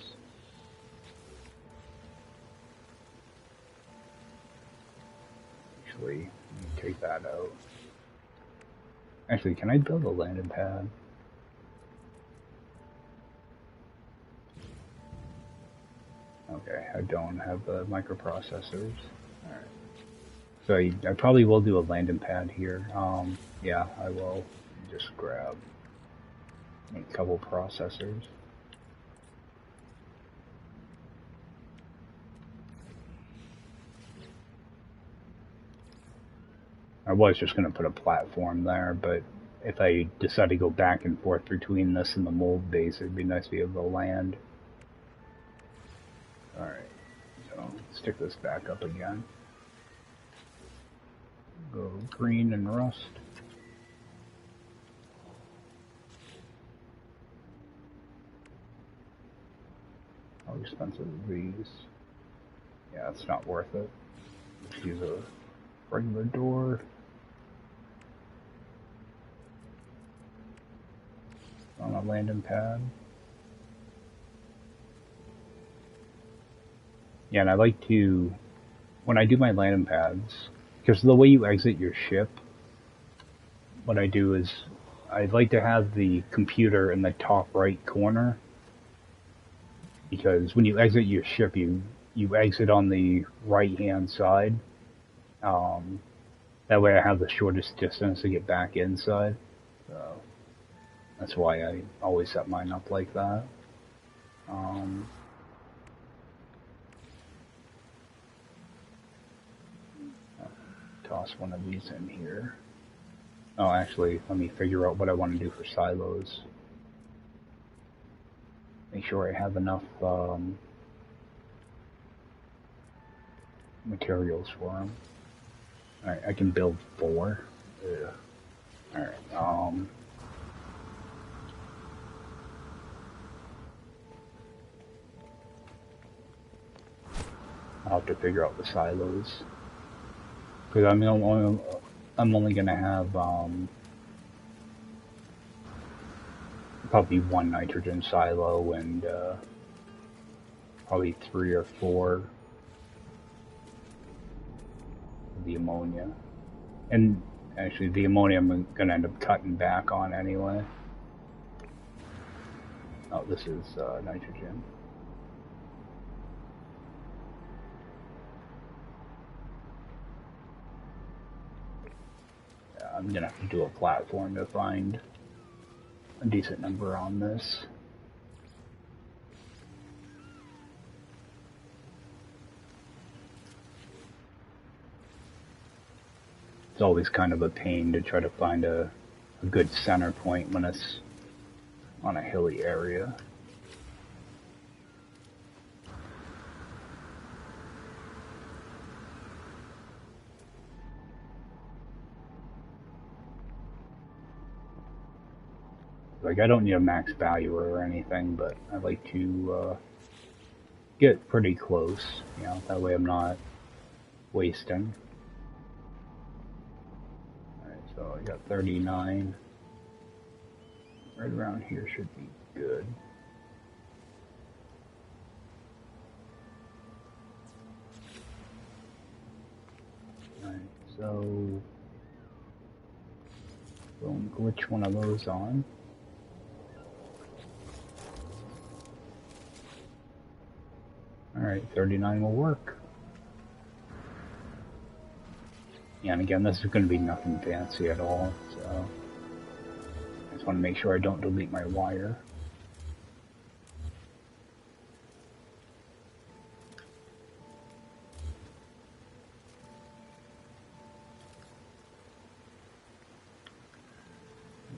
Actually, let me take that out. Actually, can I build a landing pad? Okay, I don't have the microprocessors. Alright. So I probably will do a landing pad here. Yeah, I will just grab a couple processors. I was just going to put a platform there, but if I decide to go back and forth between this and the mold base, it'd be nice to be able to land. Alright, so stick this back up again. Go green and rust. How expensive are these? Yeah, it's not worth it. Let's use a regular door. On a landing pad. Yeah, and I like to, when I do my landing pads, because the way you exit your ship, what I do is, I'd like to have the computer in the top right corner, because when you exit your ship, you exit on the right hand side. That way I have the shortest distance to get back inside. So that's why I always set mine up like that. Toss one of these in here. Oh, actually, let me figure out what I want to do for silos. Make sure I have enough materials for them. Alright, I can build 4. Yeah. Alright, I'll have to figure out the silos. Because I'm only gonna have probably 1 nitrogen silo and probably 3 or 4 of the ammonia. And actually the ammonia I'm gonna end up cutting back on anyway. Oh, this is nitrogen. I'm gonna have to do a platform to find a decent number on this. It's always kind of a pain to try to find a good center point when it's on a hilly area. Like, I don't need a max value or anything, but I like to get pretty close, you know, that way I'm not wasting. Alright, so I got 39. Right around here should be good. Alright, so we'll glitch one of those on. Alright, 39 will work. Yeah, and again, this is going to be nothing fancy at all, so I just want to make sure I don't delete my wire.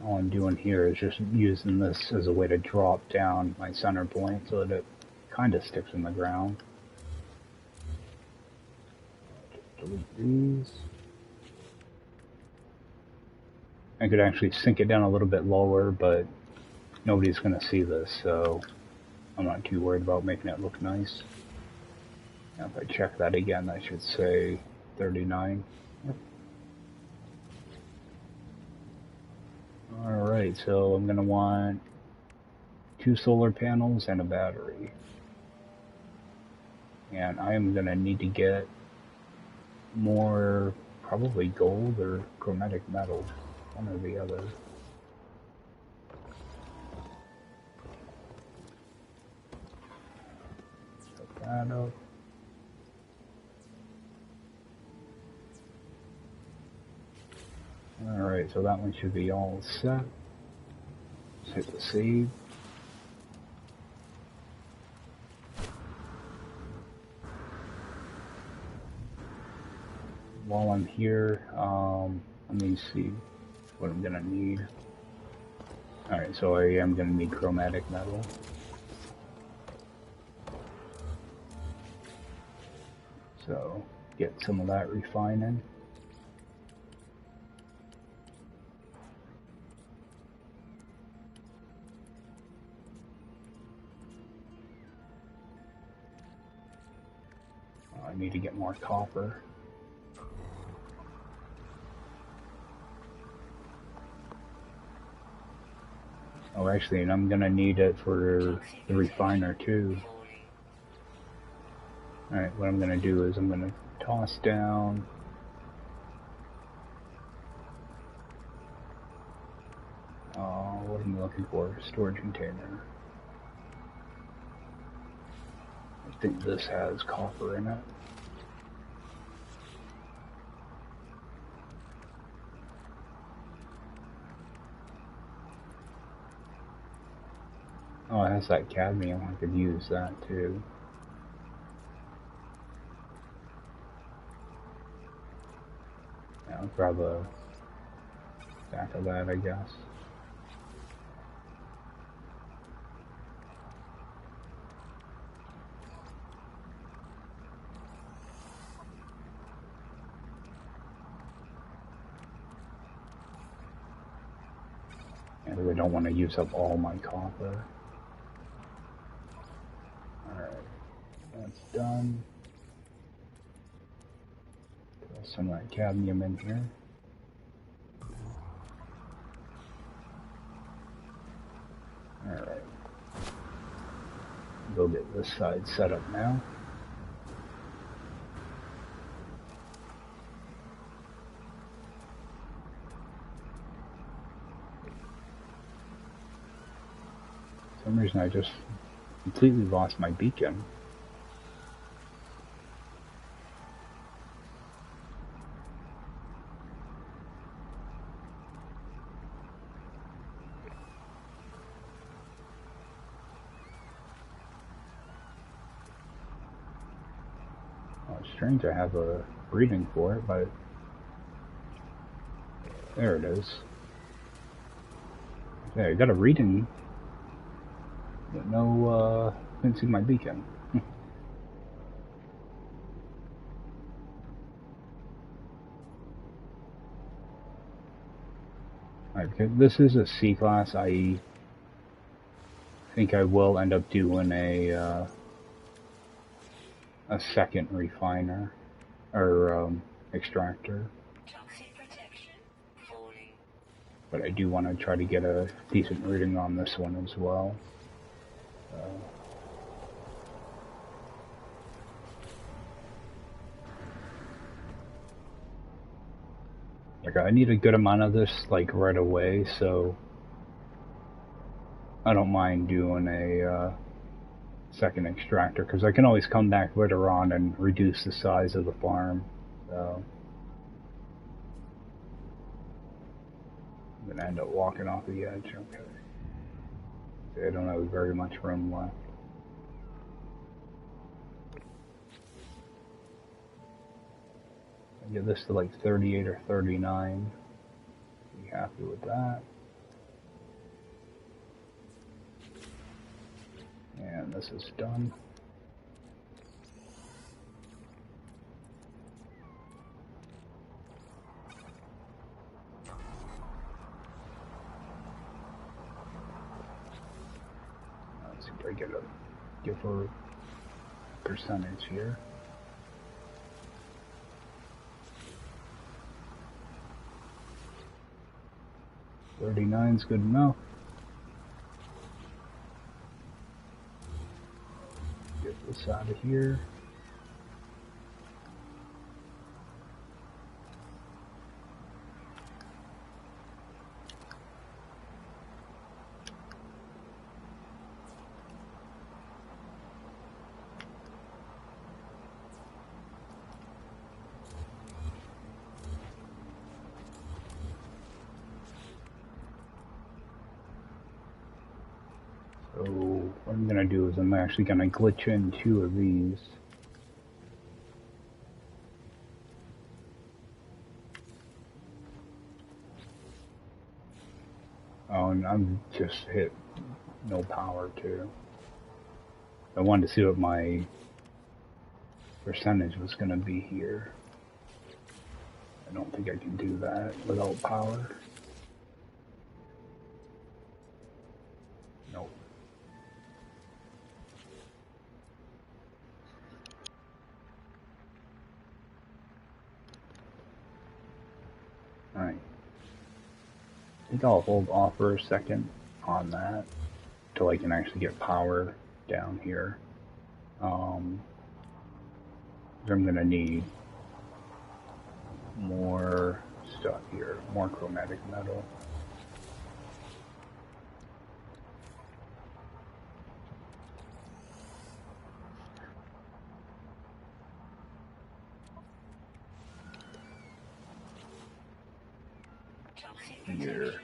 All I'm doing here is just using this as a way to drop down my center point so that it kind of sticks in the ground. Just delete these. I could actually sink it down a little bit lower, but nobody's going to see this, so I'm not too worried about making it look nice. Now if I check that again, that should say 39. Yep. Alright, so I'm going to want 2 solar panels and a battery. And I am going to need to get more, probably gold or chromatic metal, one or the other. Set that up. Alright, so that one should be all set. Let's hit the save. While I'm here, let me see. what I'm gonna need. Alright, so I am gonna need chromatic metal. So, get some of that refining. I need to get more copper. Oh, actually, and I'm gonna need it for the refiner too. Alright, what I'm gonna do is I'm gonna toss down what am I looking for? Storage container. I think this has copper in it. Oh, it has that cadmium. I could use that too. Yeah, I'll grab a stack of that, I guess. I really don't want to use up all my copper. Alright, that's done. Throw some of that cadmium in here. Alright. Go get this side set up now. For some reason I just completely lost my beacon. Strange I have a reading for it, but there it is. Okay, I got a reading, but no, didn't see my beacon. Okay, this is a C-class. I think I will end up doing a second refiner, or extractor. But I do want to try to get a decent reading on this one as well. Like, I need a good amount of this, like, right away, so I don't mind doing a second extractor, because I can always come back later on and reduce the size of the farm. So I'm gonna end up walking off the edge. Okay. See, I don't have very much room left. I get this to like 38 or 39. Be happy with that. And this is done. Let's see if I give her a percentage here. 39's good enough. Get this out of here. So what I'm gonna do is I'm actually gonna glitch in 2 of these. Oh, and I'm just hit no power too. I wanted to see what my percentage was going to be here. I don't think I can do that without power. Nope. Alright. I think I'll hold off for a second on that until I can actually get power down here. I'm going to need more stuff here, more chromatic metal. Here.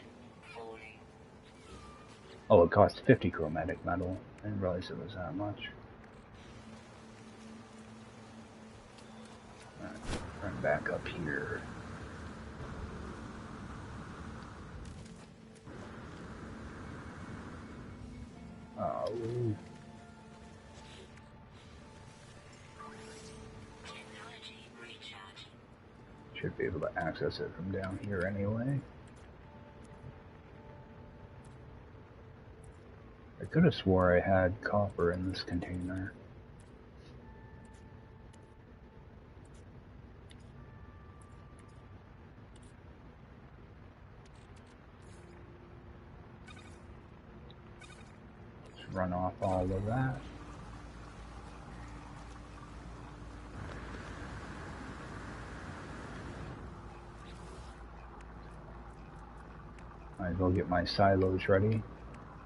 Oh, it costs 50 chromatic metal. I didn't realize it was that much. Alright, run back up here. Oh. Should be able to access it from down here anyway. I could have swore I had copper in this container. Let's run off all of that. Might as well get my silos ready.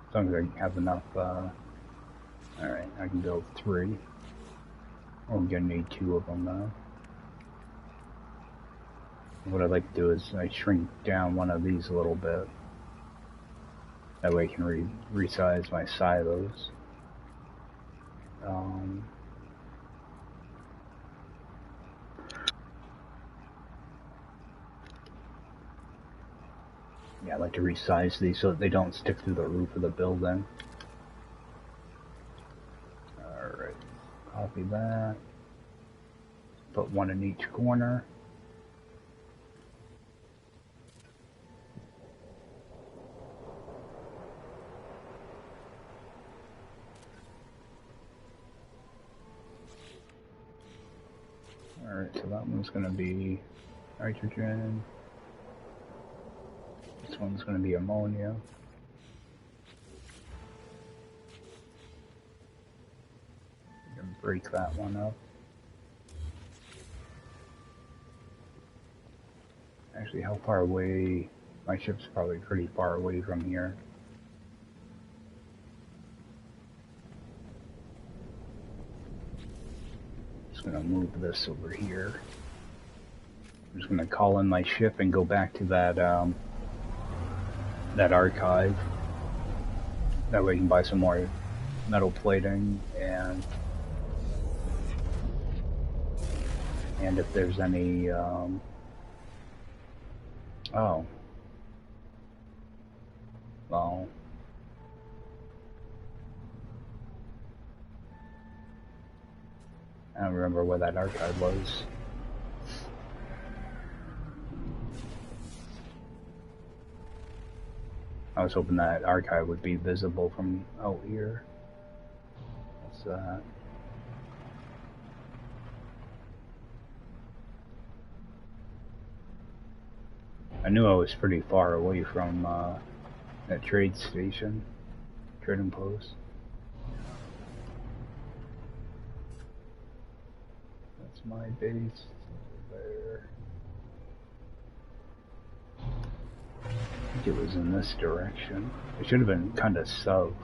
As long as I have enough, alright, I can build 3. I'm gonna need 2 of them though. What I'd like to do is I shrink down one of these a little bit. That way I can resize my silos. Yeah, I like to resize these so that they don't stick through the roof of the building. Alright, copy that. Put 1 in each corner. Alright, so that one's going to be nitrogen. This one's going to be ammonia. We can break that one up. Actually, how far away? My ship's probably pretty far away from here. Just going to move this over here. I'm just going to call in my ship and go back to that that archive. That way I can buy some more metal plating and if there's any oh, well, I don't remember where that archive was. I was hoping that archive would be visible from out here. What's that? I knew I was pretty far away from that trade station, trading post. That's my base there. I think it was in this direction. It should have been kind of south.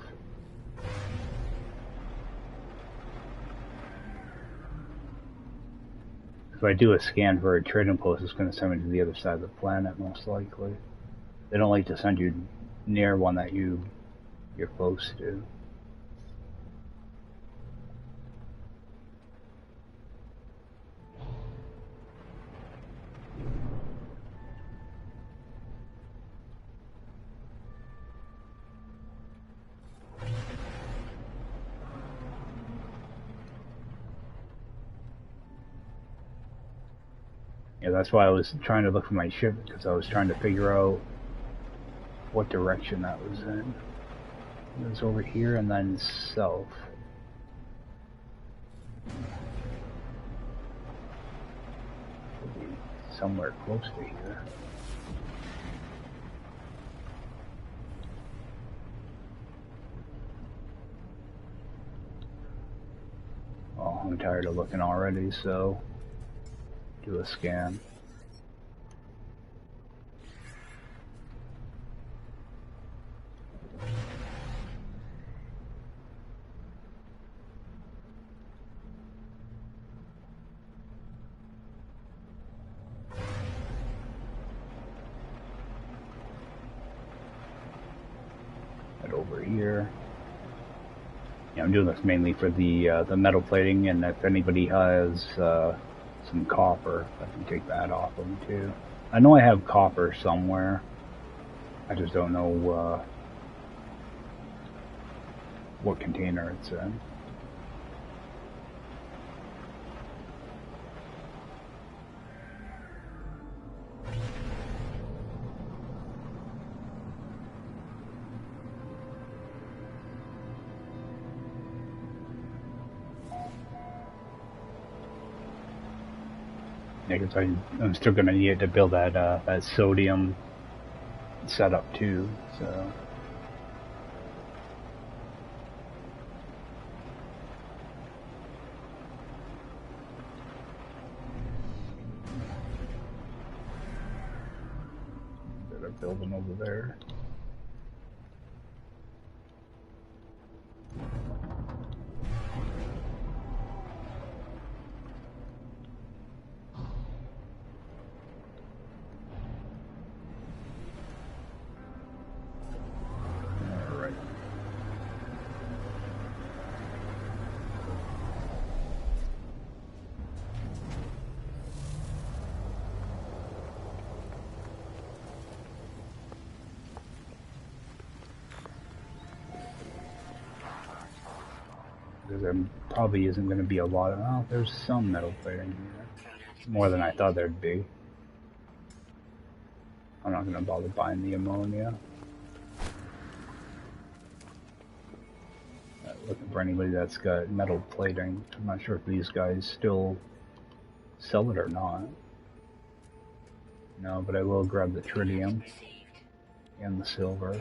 If I do a scan for a trading post, it's going to send me to the other side of the planet, most likely. They don't like to send you near one that you're close to. Yeah, that's why I was trying to look for my ship, because I was trying to figure out what direction that was in. It was over here and then south. Should be somewhere close to here. Oh, I'm tired of looking already, so do a scan. Head over here. Yeah, I'm doing this mainly for the metal plating, and if anybody has some copper, I can take that off them too. I know I have copper somewhere. I just don't know what container it's in. Yeah, because I'm still gonna need to build that sodium setup too. So. Better building over there. There probably isn't going to be a lot of... Oh, there's some metal plating here. More than I thought there'd be. I'm not going to bother buying the ammonia. Looking for anybody that's got metal plating. I'm not sure if these guys still sell it or not. No, but I will grab the tritium and the silver.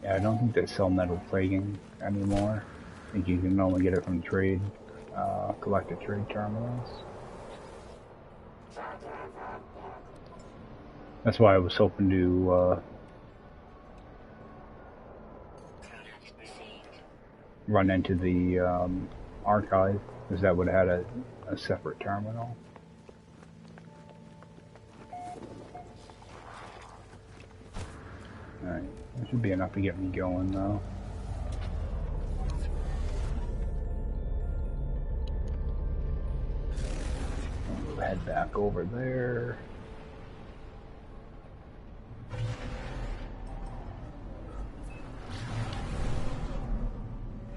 Yeah, I don't think they sell metal plating anymore. I think you can only get it from trade, collected trade terminals. That's why I was hoping to run into the archive, because that would have had a separate terminal. Alright, that should be enough to get me going though. I'll head back over there.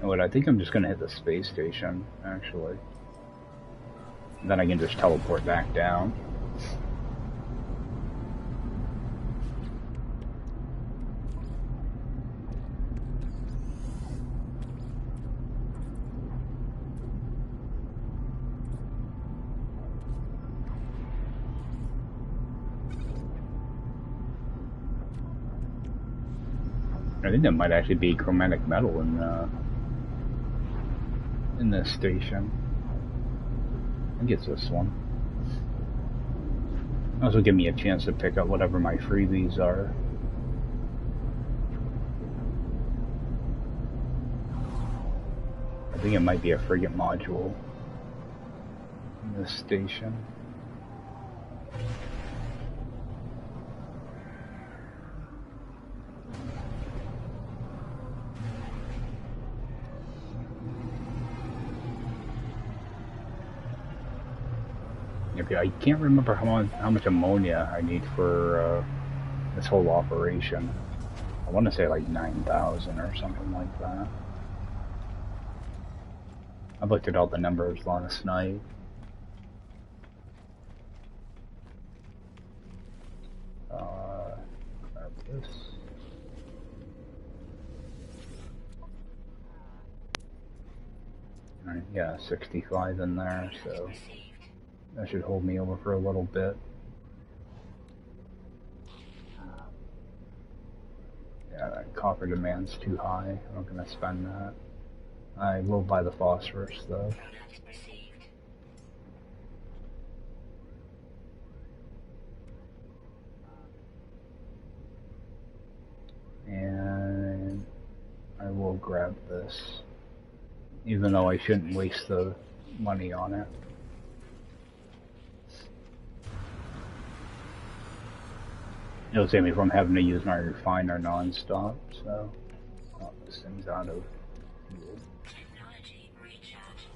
What, I think I'm just gonna hit the space station, actually. And then I can just teleport back down. I think that might actually be chromatic metal in this station. I think it's this one. Also give me a chance to pick up whatever my freebies are. I think it might be a frigate module in this station. I can't remember how much ammonia I need for this whole operation. I want to say like 9,000 or something like that. I looked at all the numbers last night. Grab this. Alright, yeah, 65 in there, so that should hold me over for a little bit. Yeah, that copper demand's too high. I'm not going to spend that. I will buy the phosphorus though. And I will grab this, even though I shouldn't waste the money on it. It'll save me from having to use my refiner non-stop, so this thing's out of fuel. Technology recharge.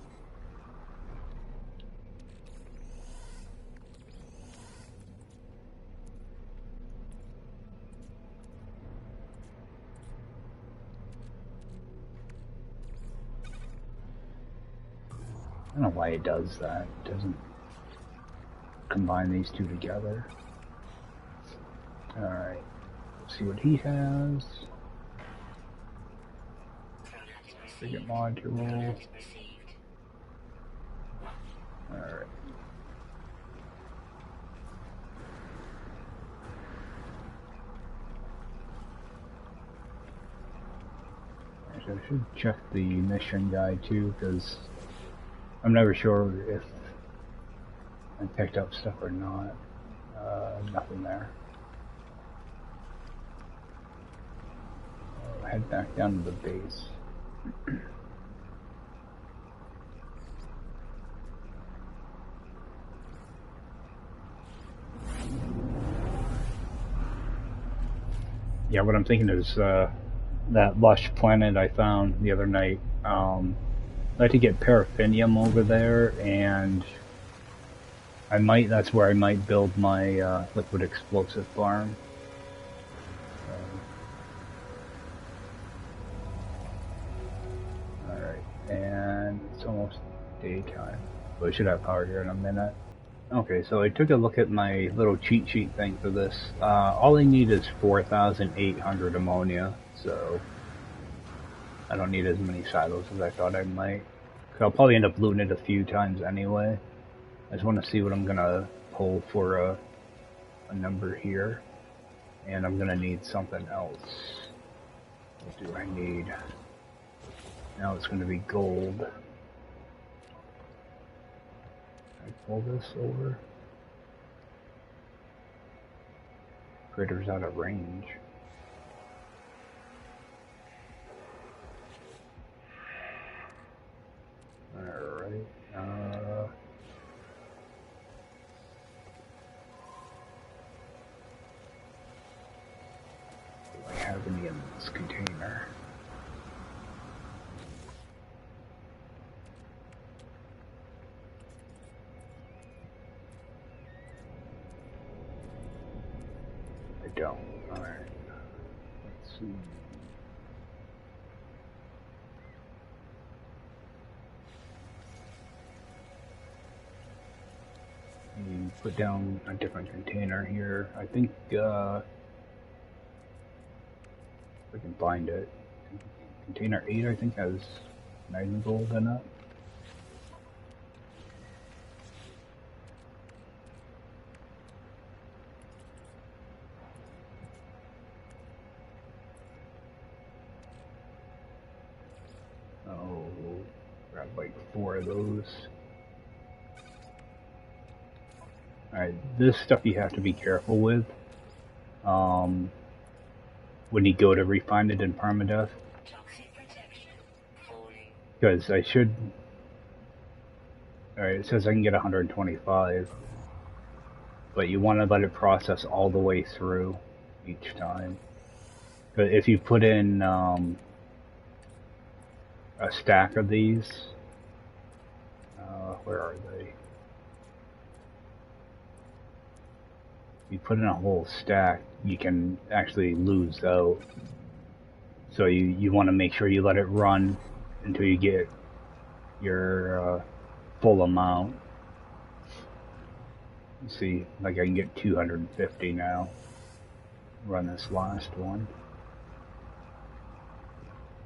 I don't know why it does that. It doesn't combine these two together. Alright, let's see what he has. Frigate module. Alright. So I should check the mission guide too, because I'm never sure if I picked up stuff or not. Nothing there. I'll head back down to the base. Yeah, what I'm thinking is that lush planet I found the other night. I'd like to get paraffinium over there, and that's where I might build my liquid explosive farm. Alright, and it's almost daytime. So I should have power here in a minute. Okay, so I took a look at my little cheat sheet thing for this. All I need is 4,800 ammonia, so I don't need as many silos as I thought I might. So I'll probably end up looting it a few times anyway. I just want to see what I'm gonna pull for a number here, and I'm gonna need something else. What do I need? Now it's gonna be gold. I pull this over. Crater's out of range. Alright. Do I have any in this container? I don't. Alright. Let's see. Put down a different container here. I think if I can find it. Container 8 I think has 90 gold in it. Oh, grab like 4 of those. Alright, this stuff you have to be careful with when you go to refine it in Permadeath. Because I should... Alright, it says I can get 125. But you want to let it process all the way through each time. But if you put in a stack of these... where are they? you put in a whole stack, you can actually lose out. So you want to make sure you let it run until you get your full amount. You see, like I can get 250 now. Run this last one.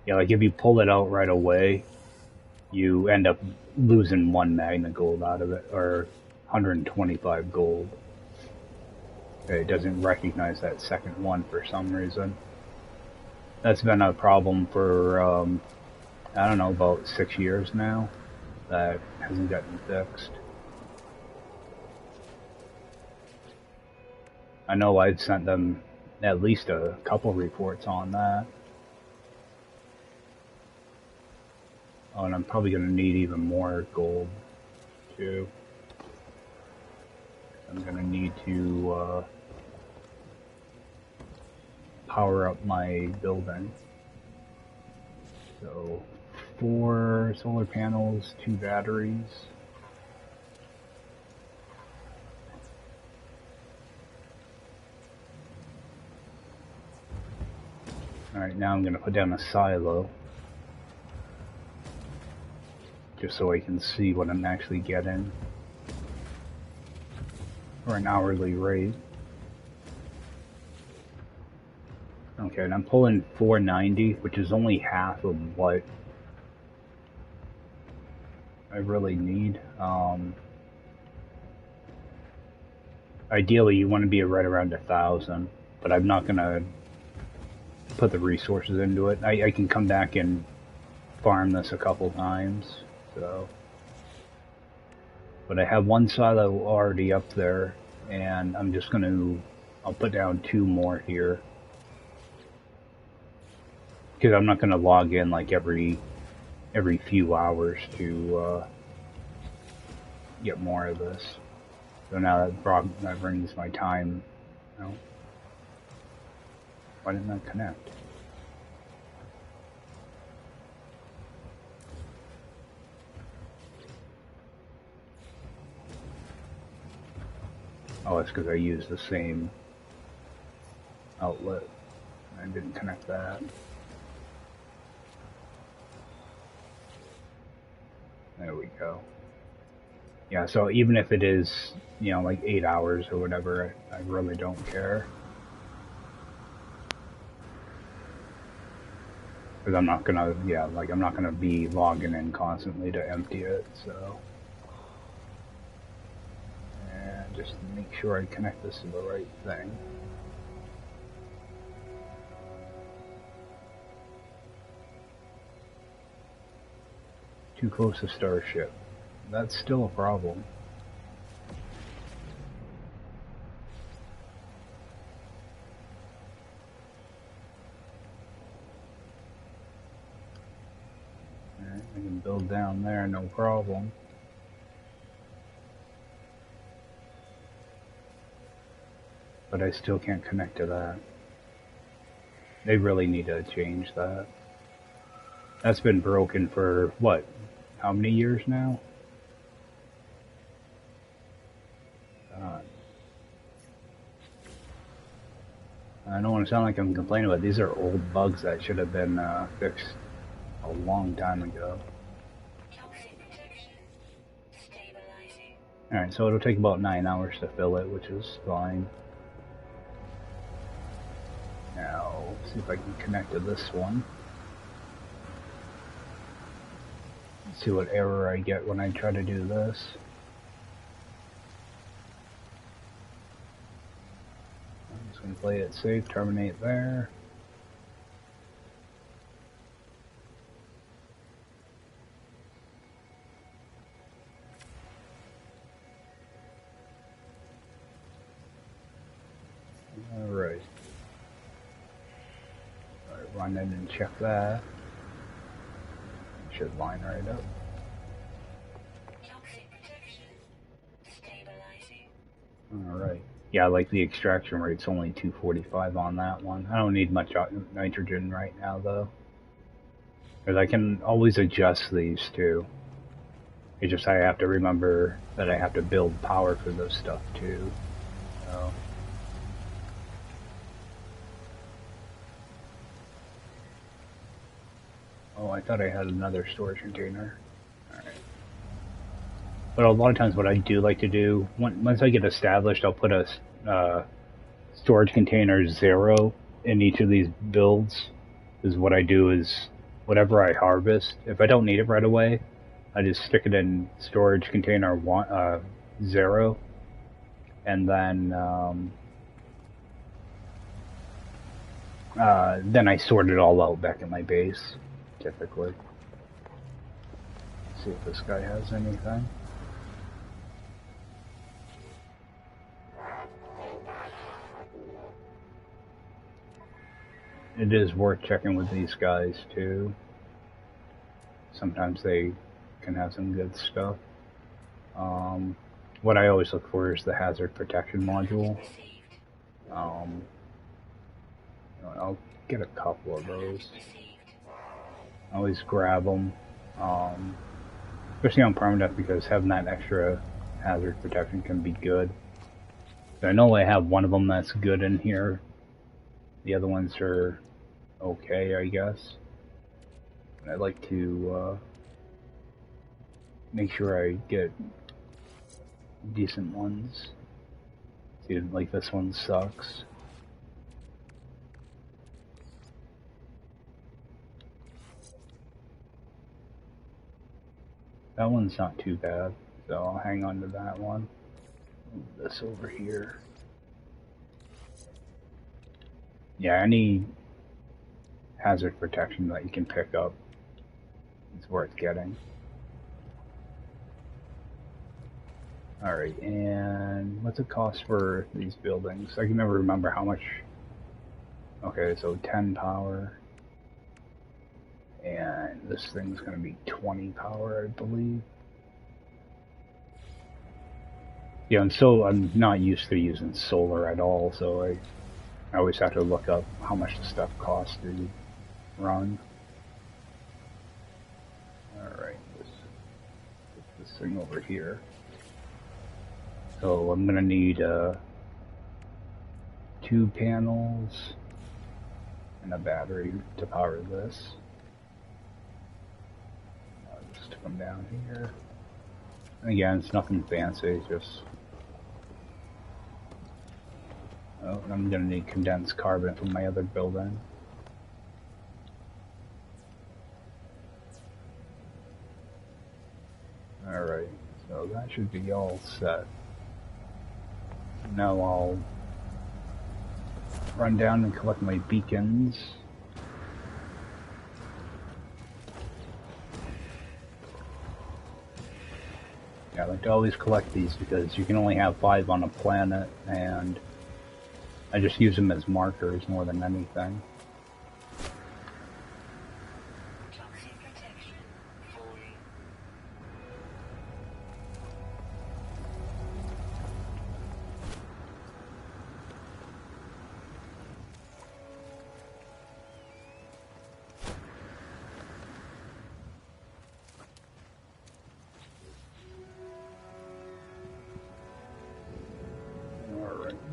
Yeah, like if you pull it out right away, you end up losing 1 magnet gold out of it, or 125 gold. It doesn't recognize that second one for some reason. That's been a problem for, I don't know, about 6 years now. That hasn't gotten fixed. I know I've sent them at least a couple reports on that. Oh, and I'm probably going to need even more gold, too. I'm going to need to power up my building. So, 4 solar panels, 2 batteries. Alright, now I'm going to put down a silo. Just so I can see what I'm actually getting. For an hourly rate. Okay, and I'm pulling 490, which is only half of what I really need. Ideally, you want to be right around 1,000, but I'm not going to put the resources into it. I can come back and farm this a couple times, so. But I have one silo already up there, and I'm just going to, I'll put down 2 more here. Because I'm not going to log in like every few hours to get more of this. So now that brings my time. No. Why didn't that connect? Oh, it's because I used the same outlet. I didn't connect that. There we go. Yeah, so even if it is, you know, like 8 hours or whatever, I really don't care. Because I'm not gonna, yeah, like I'm not gonna be logging in constantly to empty it, so. And just make sure I connect this to the right thing. Too close to Starship. That's still a problem. Alright, I can build down there, no problem. But I still can't connect to that. They really need to change that. That's been broken for, what, how many years now? I don't want to sound like I'm complaining, but these are old bugs that should have been fixed a long time ago. Alright, so it'll take about 9 hours to fill it, which is fine. Now, let's see if I can connect to this one. Let's see what error I get when I try to do this. I'm just going to play it safe, terminate there. Alright. Alright, run in and check that. Should line right up. Alright. Yeah, like the extraction rate's only 245 on that one. I don't need much nitrogen right now, though. Because I can always adjust these, too. It's just I have to remember that I have to build power for this stuff, too. So. Oh, I thought I had another storage container. Alright. But a lot of times what I do like to do, once I get established, I'll put a storage container 0 in each of these builds. Is what I do is, whatever I harvest, if I don't need it right away, I just stick it in storage container 0, and then I sort it all out back at my base, typically. Let's see if this guy has anything. It is worth checking with these guys too. Sometimes they can have some good stuff. What I always look for is the hazard protection module. I'll get a couple of those. I always grab them, especially on Permadeath, because having that extra hazard protection can be good. I know I have one of them that's good in here. The other ones are okay, I guess. I like to make sure I get decent ones. See, like this one sucks. That one's not too bad, so I'll hang on to that one. Move this over here. Yeah, any hazard protection that you can pick up is worth getting. Alright, and what's it cost for these buildings? I can never remember how much. Okay, so 10 power. And this thing's gonna be 20 power, I believe. Yeah, and so I'm not used to using solar at all, so I always have to look up how much the stuff costs to run. Alright, let's put this thing over here. So I'm gonna need 2 panels and a battery to power this. I'll just stick them down here. And again, it's nothing fancy, just... Oh, and I'm gonna need condensed carbon from my other building. Alright, so that should be all set. Now I'll run down and collect my beacons. Yeah, I like to always collect these because you can only have 5 on a planet, and I just use them as markers more than anything.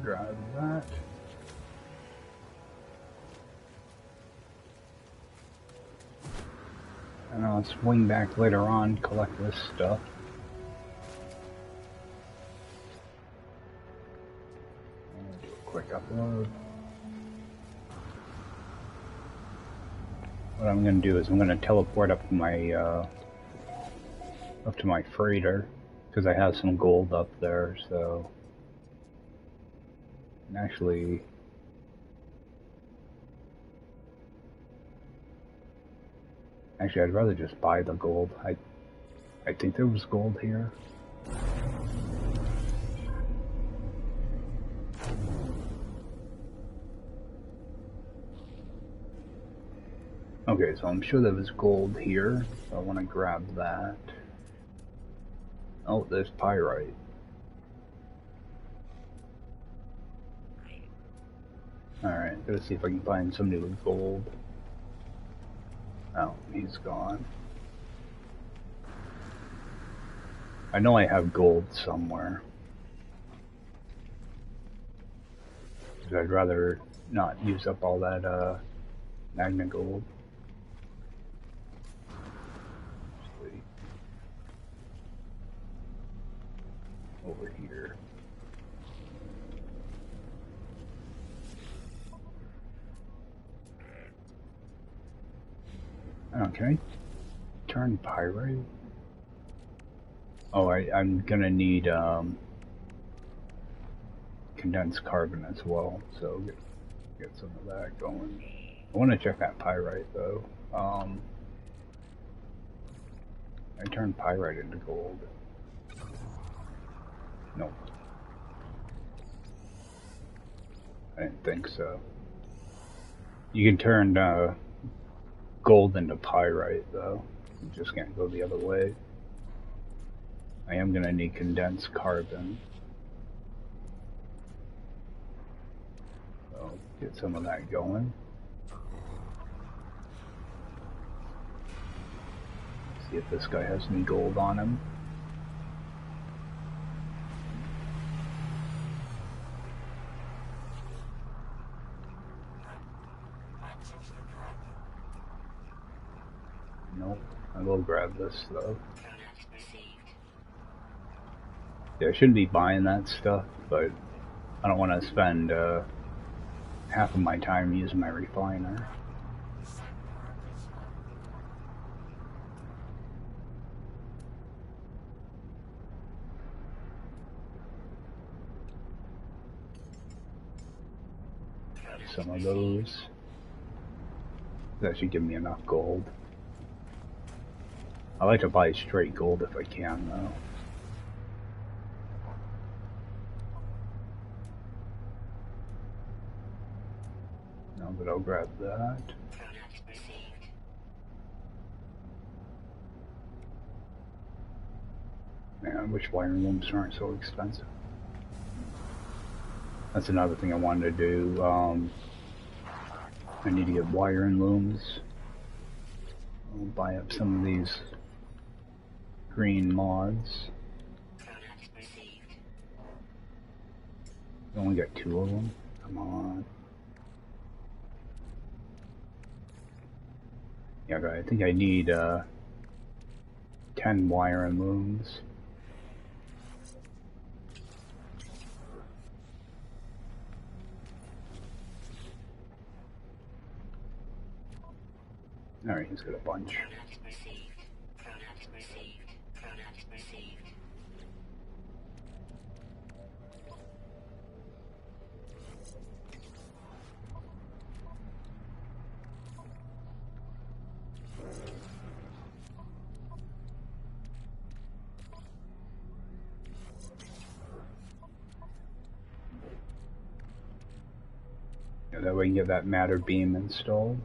Grab that. And I'll swing back later on, collect this stuff. And do a quick upload. What I'm going to do is I'm going to teleport up to my freighter, because I have some gold up there, so... And actually, I'd rather just buy the gold. I think there was gold here. Okay, so I'm sure there was gold here, so I want to grab that. Oh, there's pyrite. Alright, let's see if I can find some new gold. Oh, he's gone. I know I have gold somewhere. Because I'd rather not use up all that magna gold. over here. Okay. Turn pyrite. Oh, I'm gonna need condensed carbon as well, so get some of that going. I want to check that pyrite though. I turned pyrite into gold. Nope. I didn't think so. You can turn gold into pyrite though. You just can't go the other way. I am gonna need condensed carbon. So get some of that going. See if this guy has any gold on him. Nope. I will grab this though. Yeah, I shouldn't be buying that stuff, but I don't want to spend half of my time using my refiner. Some of those. That should give me enough gold. I like to buy straight gold if I can, though. No, but I'll grab that. Man, I wish wiring looms aren't so expensive. That's another thing I wanted to do. I need to get wiring looms. I'll buy up some of these green mods. I only got 2 of them. Come on. Yeah, I think I need 10 wiring looms. Alright, he's got a bunch. Yeah, that way we can get that matter beam installed.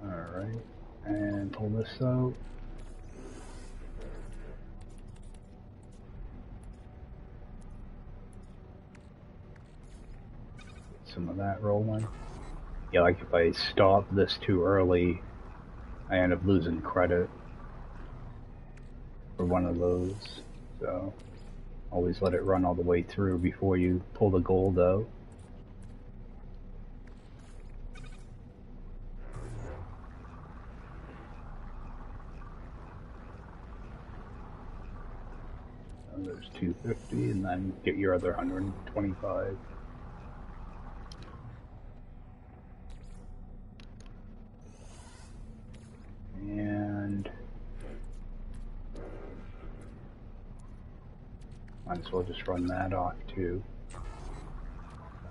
Alright, and pull this out. Get some of that rolling. Yeah, like if I stop this too early, I end up losing credit for one of those. So, always let it run all the way through before you pull the gold out. There's 250, and then get your other 125. And might as well just run that off too.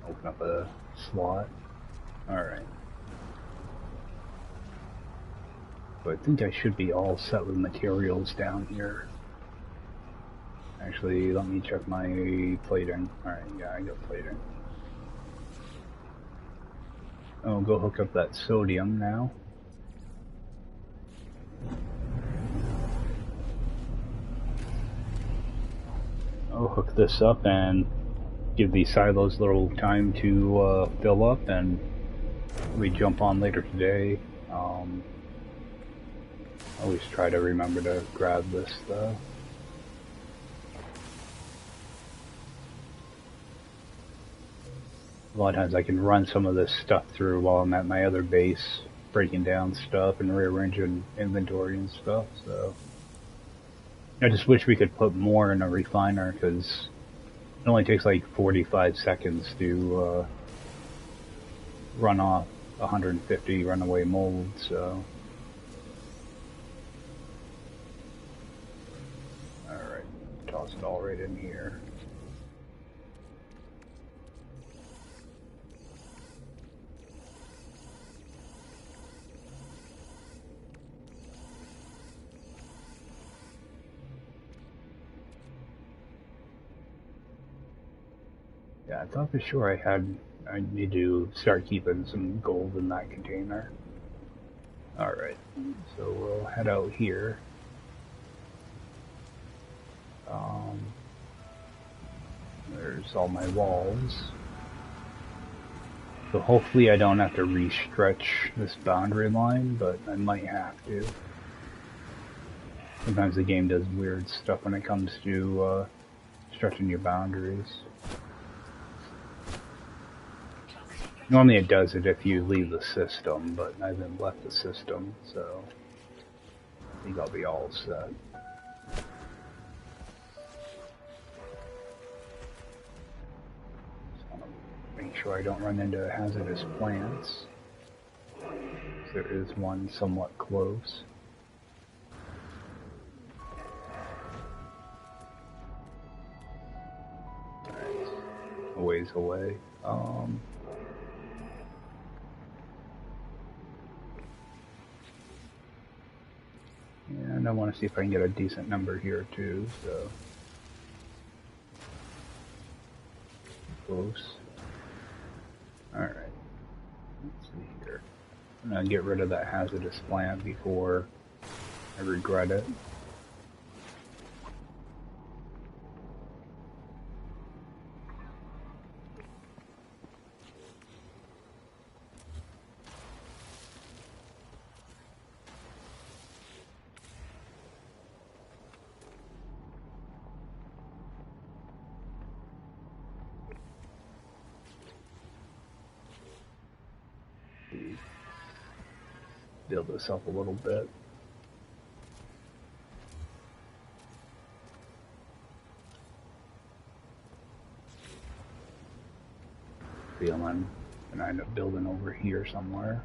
Open up a slot. Alright. So I think I should be all set with materials down here. Actually, let me check my plating. Alright, yeah, I got plating. I'll go hook up that sodium now. I'll hook this up and give these silos a little time to fill up, and we jump on later today. Always try to remember to grab this though. A lot of times I can run some of this stuff through while I'm at my other base, breaking down stuff and rearranging inventory and stuff, so I just wish we could put more in a refiner because it only takes like 45 seconds to run off 150 runaway molds. So, all right, toss it all right in here. Yeah, I thought for sure I need to start keeping some gold in that container. Alright, so we'll head out here. Um, there's all my walls. So hopefully I don't have to re-stretch this boundary line, but I might have to. Sometimes the game does weird stuff when it comes to stretching your boundaries. Normally it does it if you leave the system, but I haven't left the system, so I think I'll be all set. Just want to make sure I don't run into hazardous plants. There is one somewhat close. Alright, a ways away. And I want to see if I can get a decent number here too, so close. Alright, let's see here. I'm gonna get rid of that hazardous plant before I regret it. Build this up a little bit. Feeling I'm gonna end up building over here somewhere.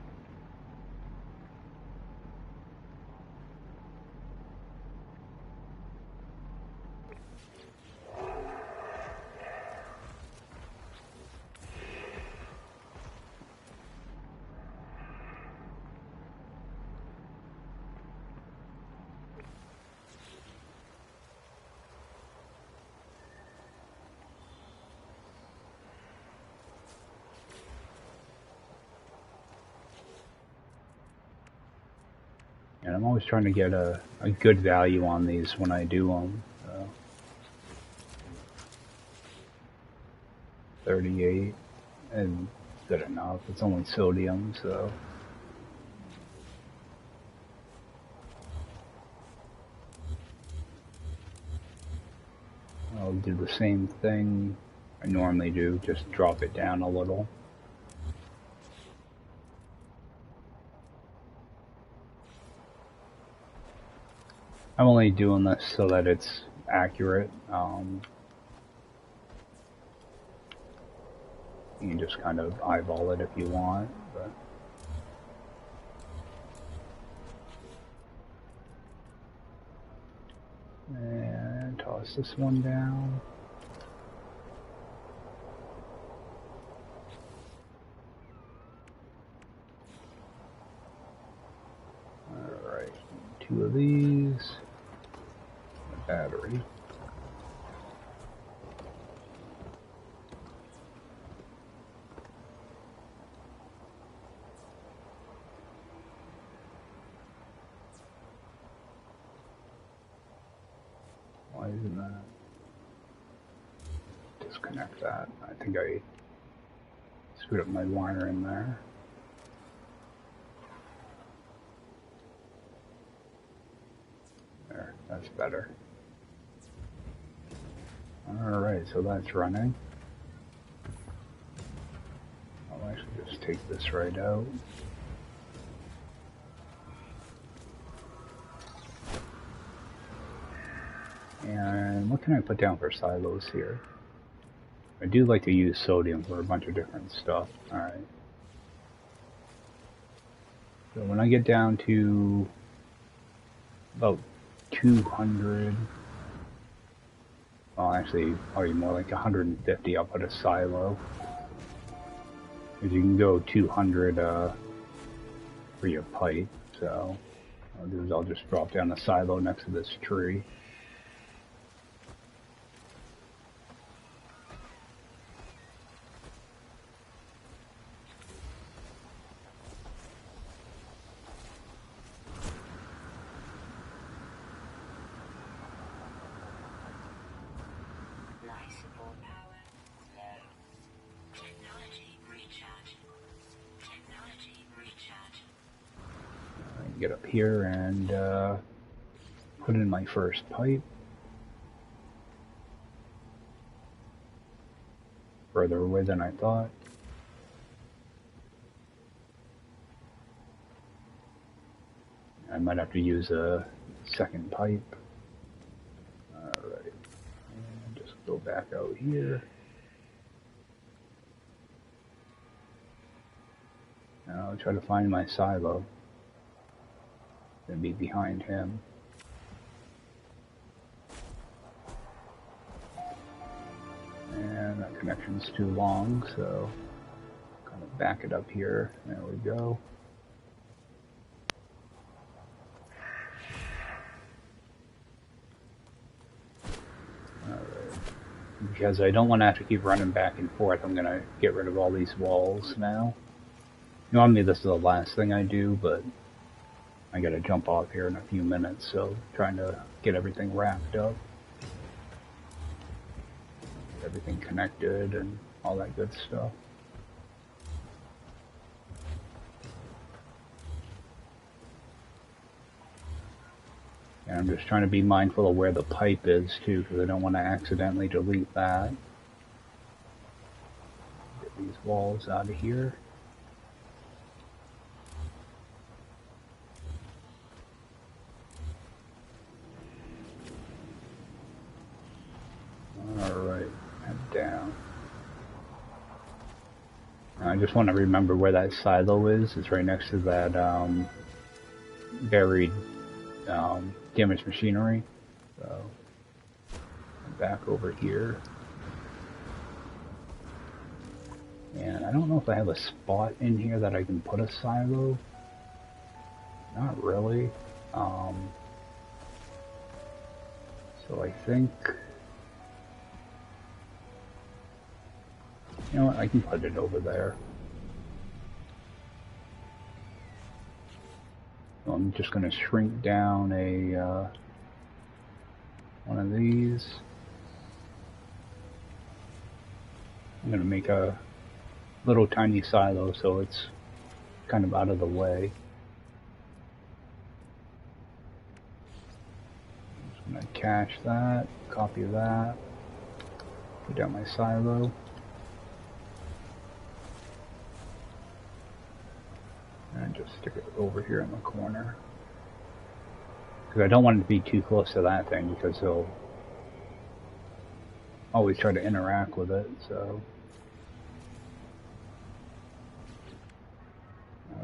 And I'm always trying to get a good value on these when I do them. So 38 and good enough. It's only sodium, so I'll do the same thing I normally do, just drop it down a little. I'm only doing this so that it's accurate. You can just kind of eyeball it if you want, but and toss this one down. Alright, 2 of these. A battery. Why isn't that? Disconnect that. I think I screwed up my wire in there. There, that's better. Alright, so that's running. I'll actually just take this right out. And what can I put down for silos here? I do like to use sodium for a bunch of different stuff. Alright. So when I get down to about 200, well actually probably more like 150, I'll put a silo. Because you can go 200 for your pipe, so what I'll do is I'll just drop down the silo next to this tree. Get up here and put in my first pipe. Further away than I thought. I might have to use a second pipe. Alright. And just go back out here. Now I'll try to find my silo. Gonna be behind him. And that connection's too long, so kind of back it up here. There we go. Alright. Because I don't want to have to keep running back and forth, I'm gonna get rid of all these walls now. Normally this is the last thing I do, but I gotta jump off here in a few minutes, so trying to get everything wrapped up. Everything connected and all that good stuff. And I'm just trying to be mindful of where the pipe is too, because I don't want to accidentally delete that. Get these walls out of here. Alright, head down. I just want to remember where that silo is. It's right next to that buried damaged machinery. So, I'm back over here. And I don't know if I have a spot in here that I can put a silo. Not really. So I think... You know what, I can put it over there. So I'm just going to shrink down a one of these. I'm going to make a little tiny silo so it's kind of out of the way. I'm just going to cache that, copy that, put down my silo. And just stick it over here in the corner. Because I don't want it to be too close to that thing, because he'll always try to interact with it, so.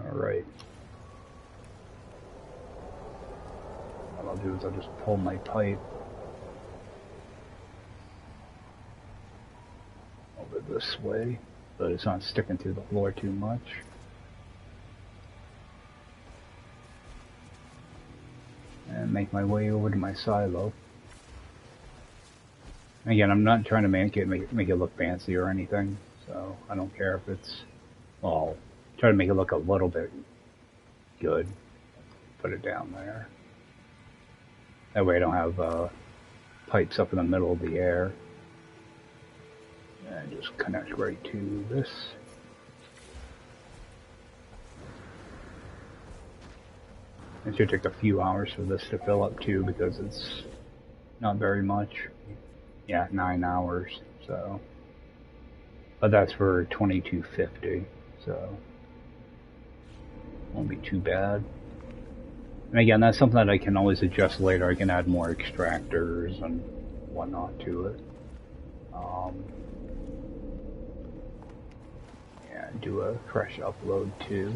Alright. What I'll do is I'll just pull my pipe over this way, so it's not sticking to the floor too much. And make my way over to my silo. Again, I'm not trying to make it look fancy or anything, so I don't care if it's, well, try to make it look a little bit good. Put it down there. That way I don't have pipes up in the middle of the air. And just connect right to this. It should take a few hours for this to fill up too, because it's not very much. Yeah, 9 hours, so. But that's for 2250, so won't be too bad. And again, that's something that I can always adjust later. I can add more extractors and whatnot to it. Um, yeah, do a fresh upload too.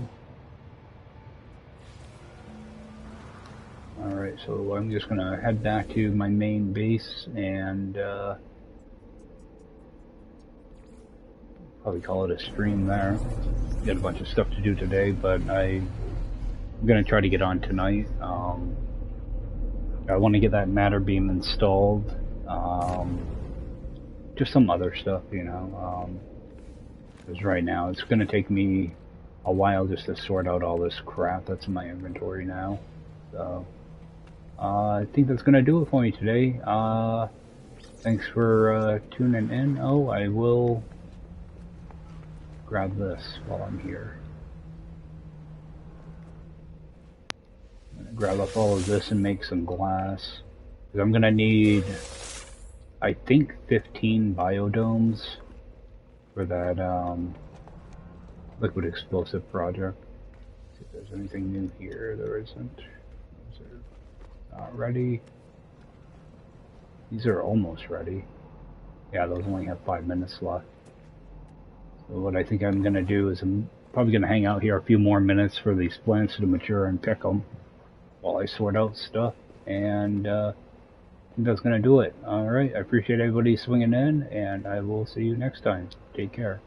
Alright, so I'm just gonna head back to my main base and probably call it a stream there. Got a bunch of stuff to do today, but I'm gonna try to get on tonight. I want to get that matter beam installed. Just some other stuff, you know. Because right now it's gonna take me a while just to sort out all this crap that's in my inventory now. So I think that's gonna do it for me today. Thanks for tuning in. Oh, I will grab this while I'm here. I'm gonna grab up all of this and make some glass. Because I'm gonna need, I think, 15 biodomes for that liquid explosive project. Let's see if there's anything new here. There isn't. Those are not ready. These are almost ready. Yeah, those only have 5 minutes left. So what I think I'm going to do is I'm probably going to hang out here a few more minutes for these plants to mature and pick them while I sort out stuff. And I think that's going to do it. Alright, I appreciate everybody swinging in, and I will see you next time. Take care.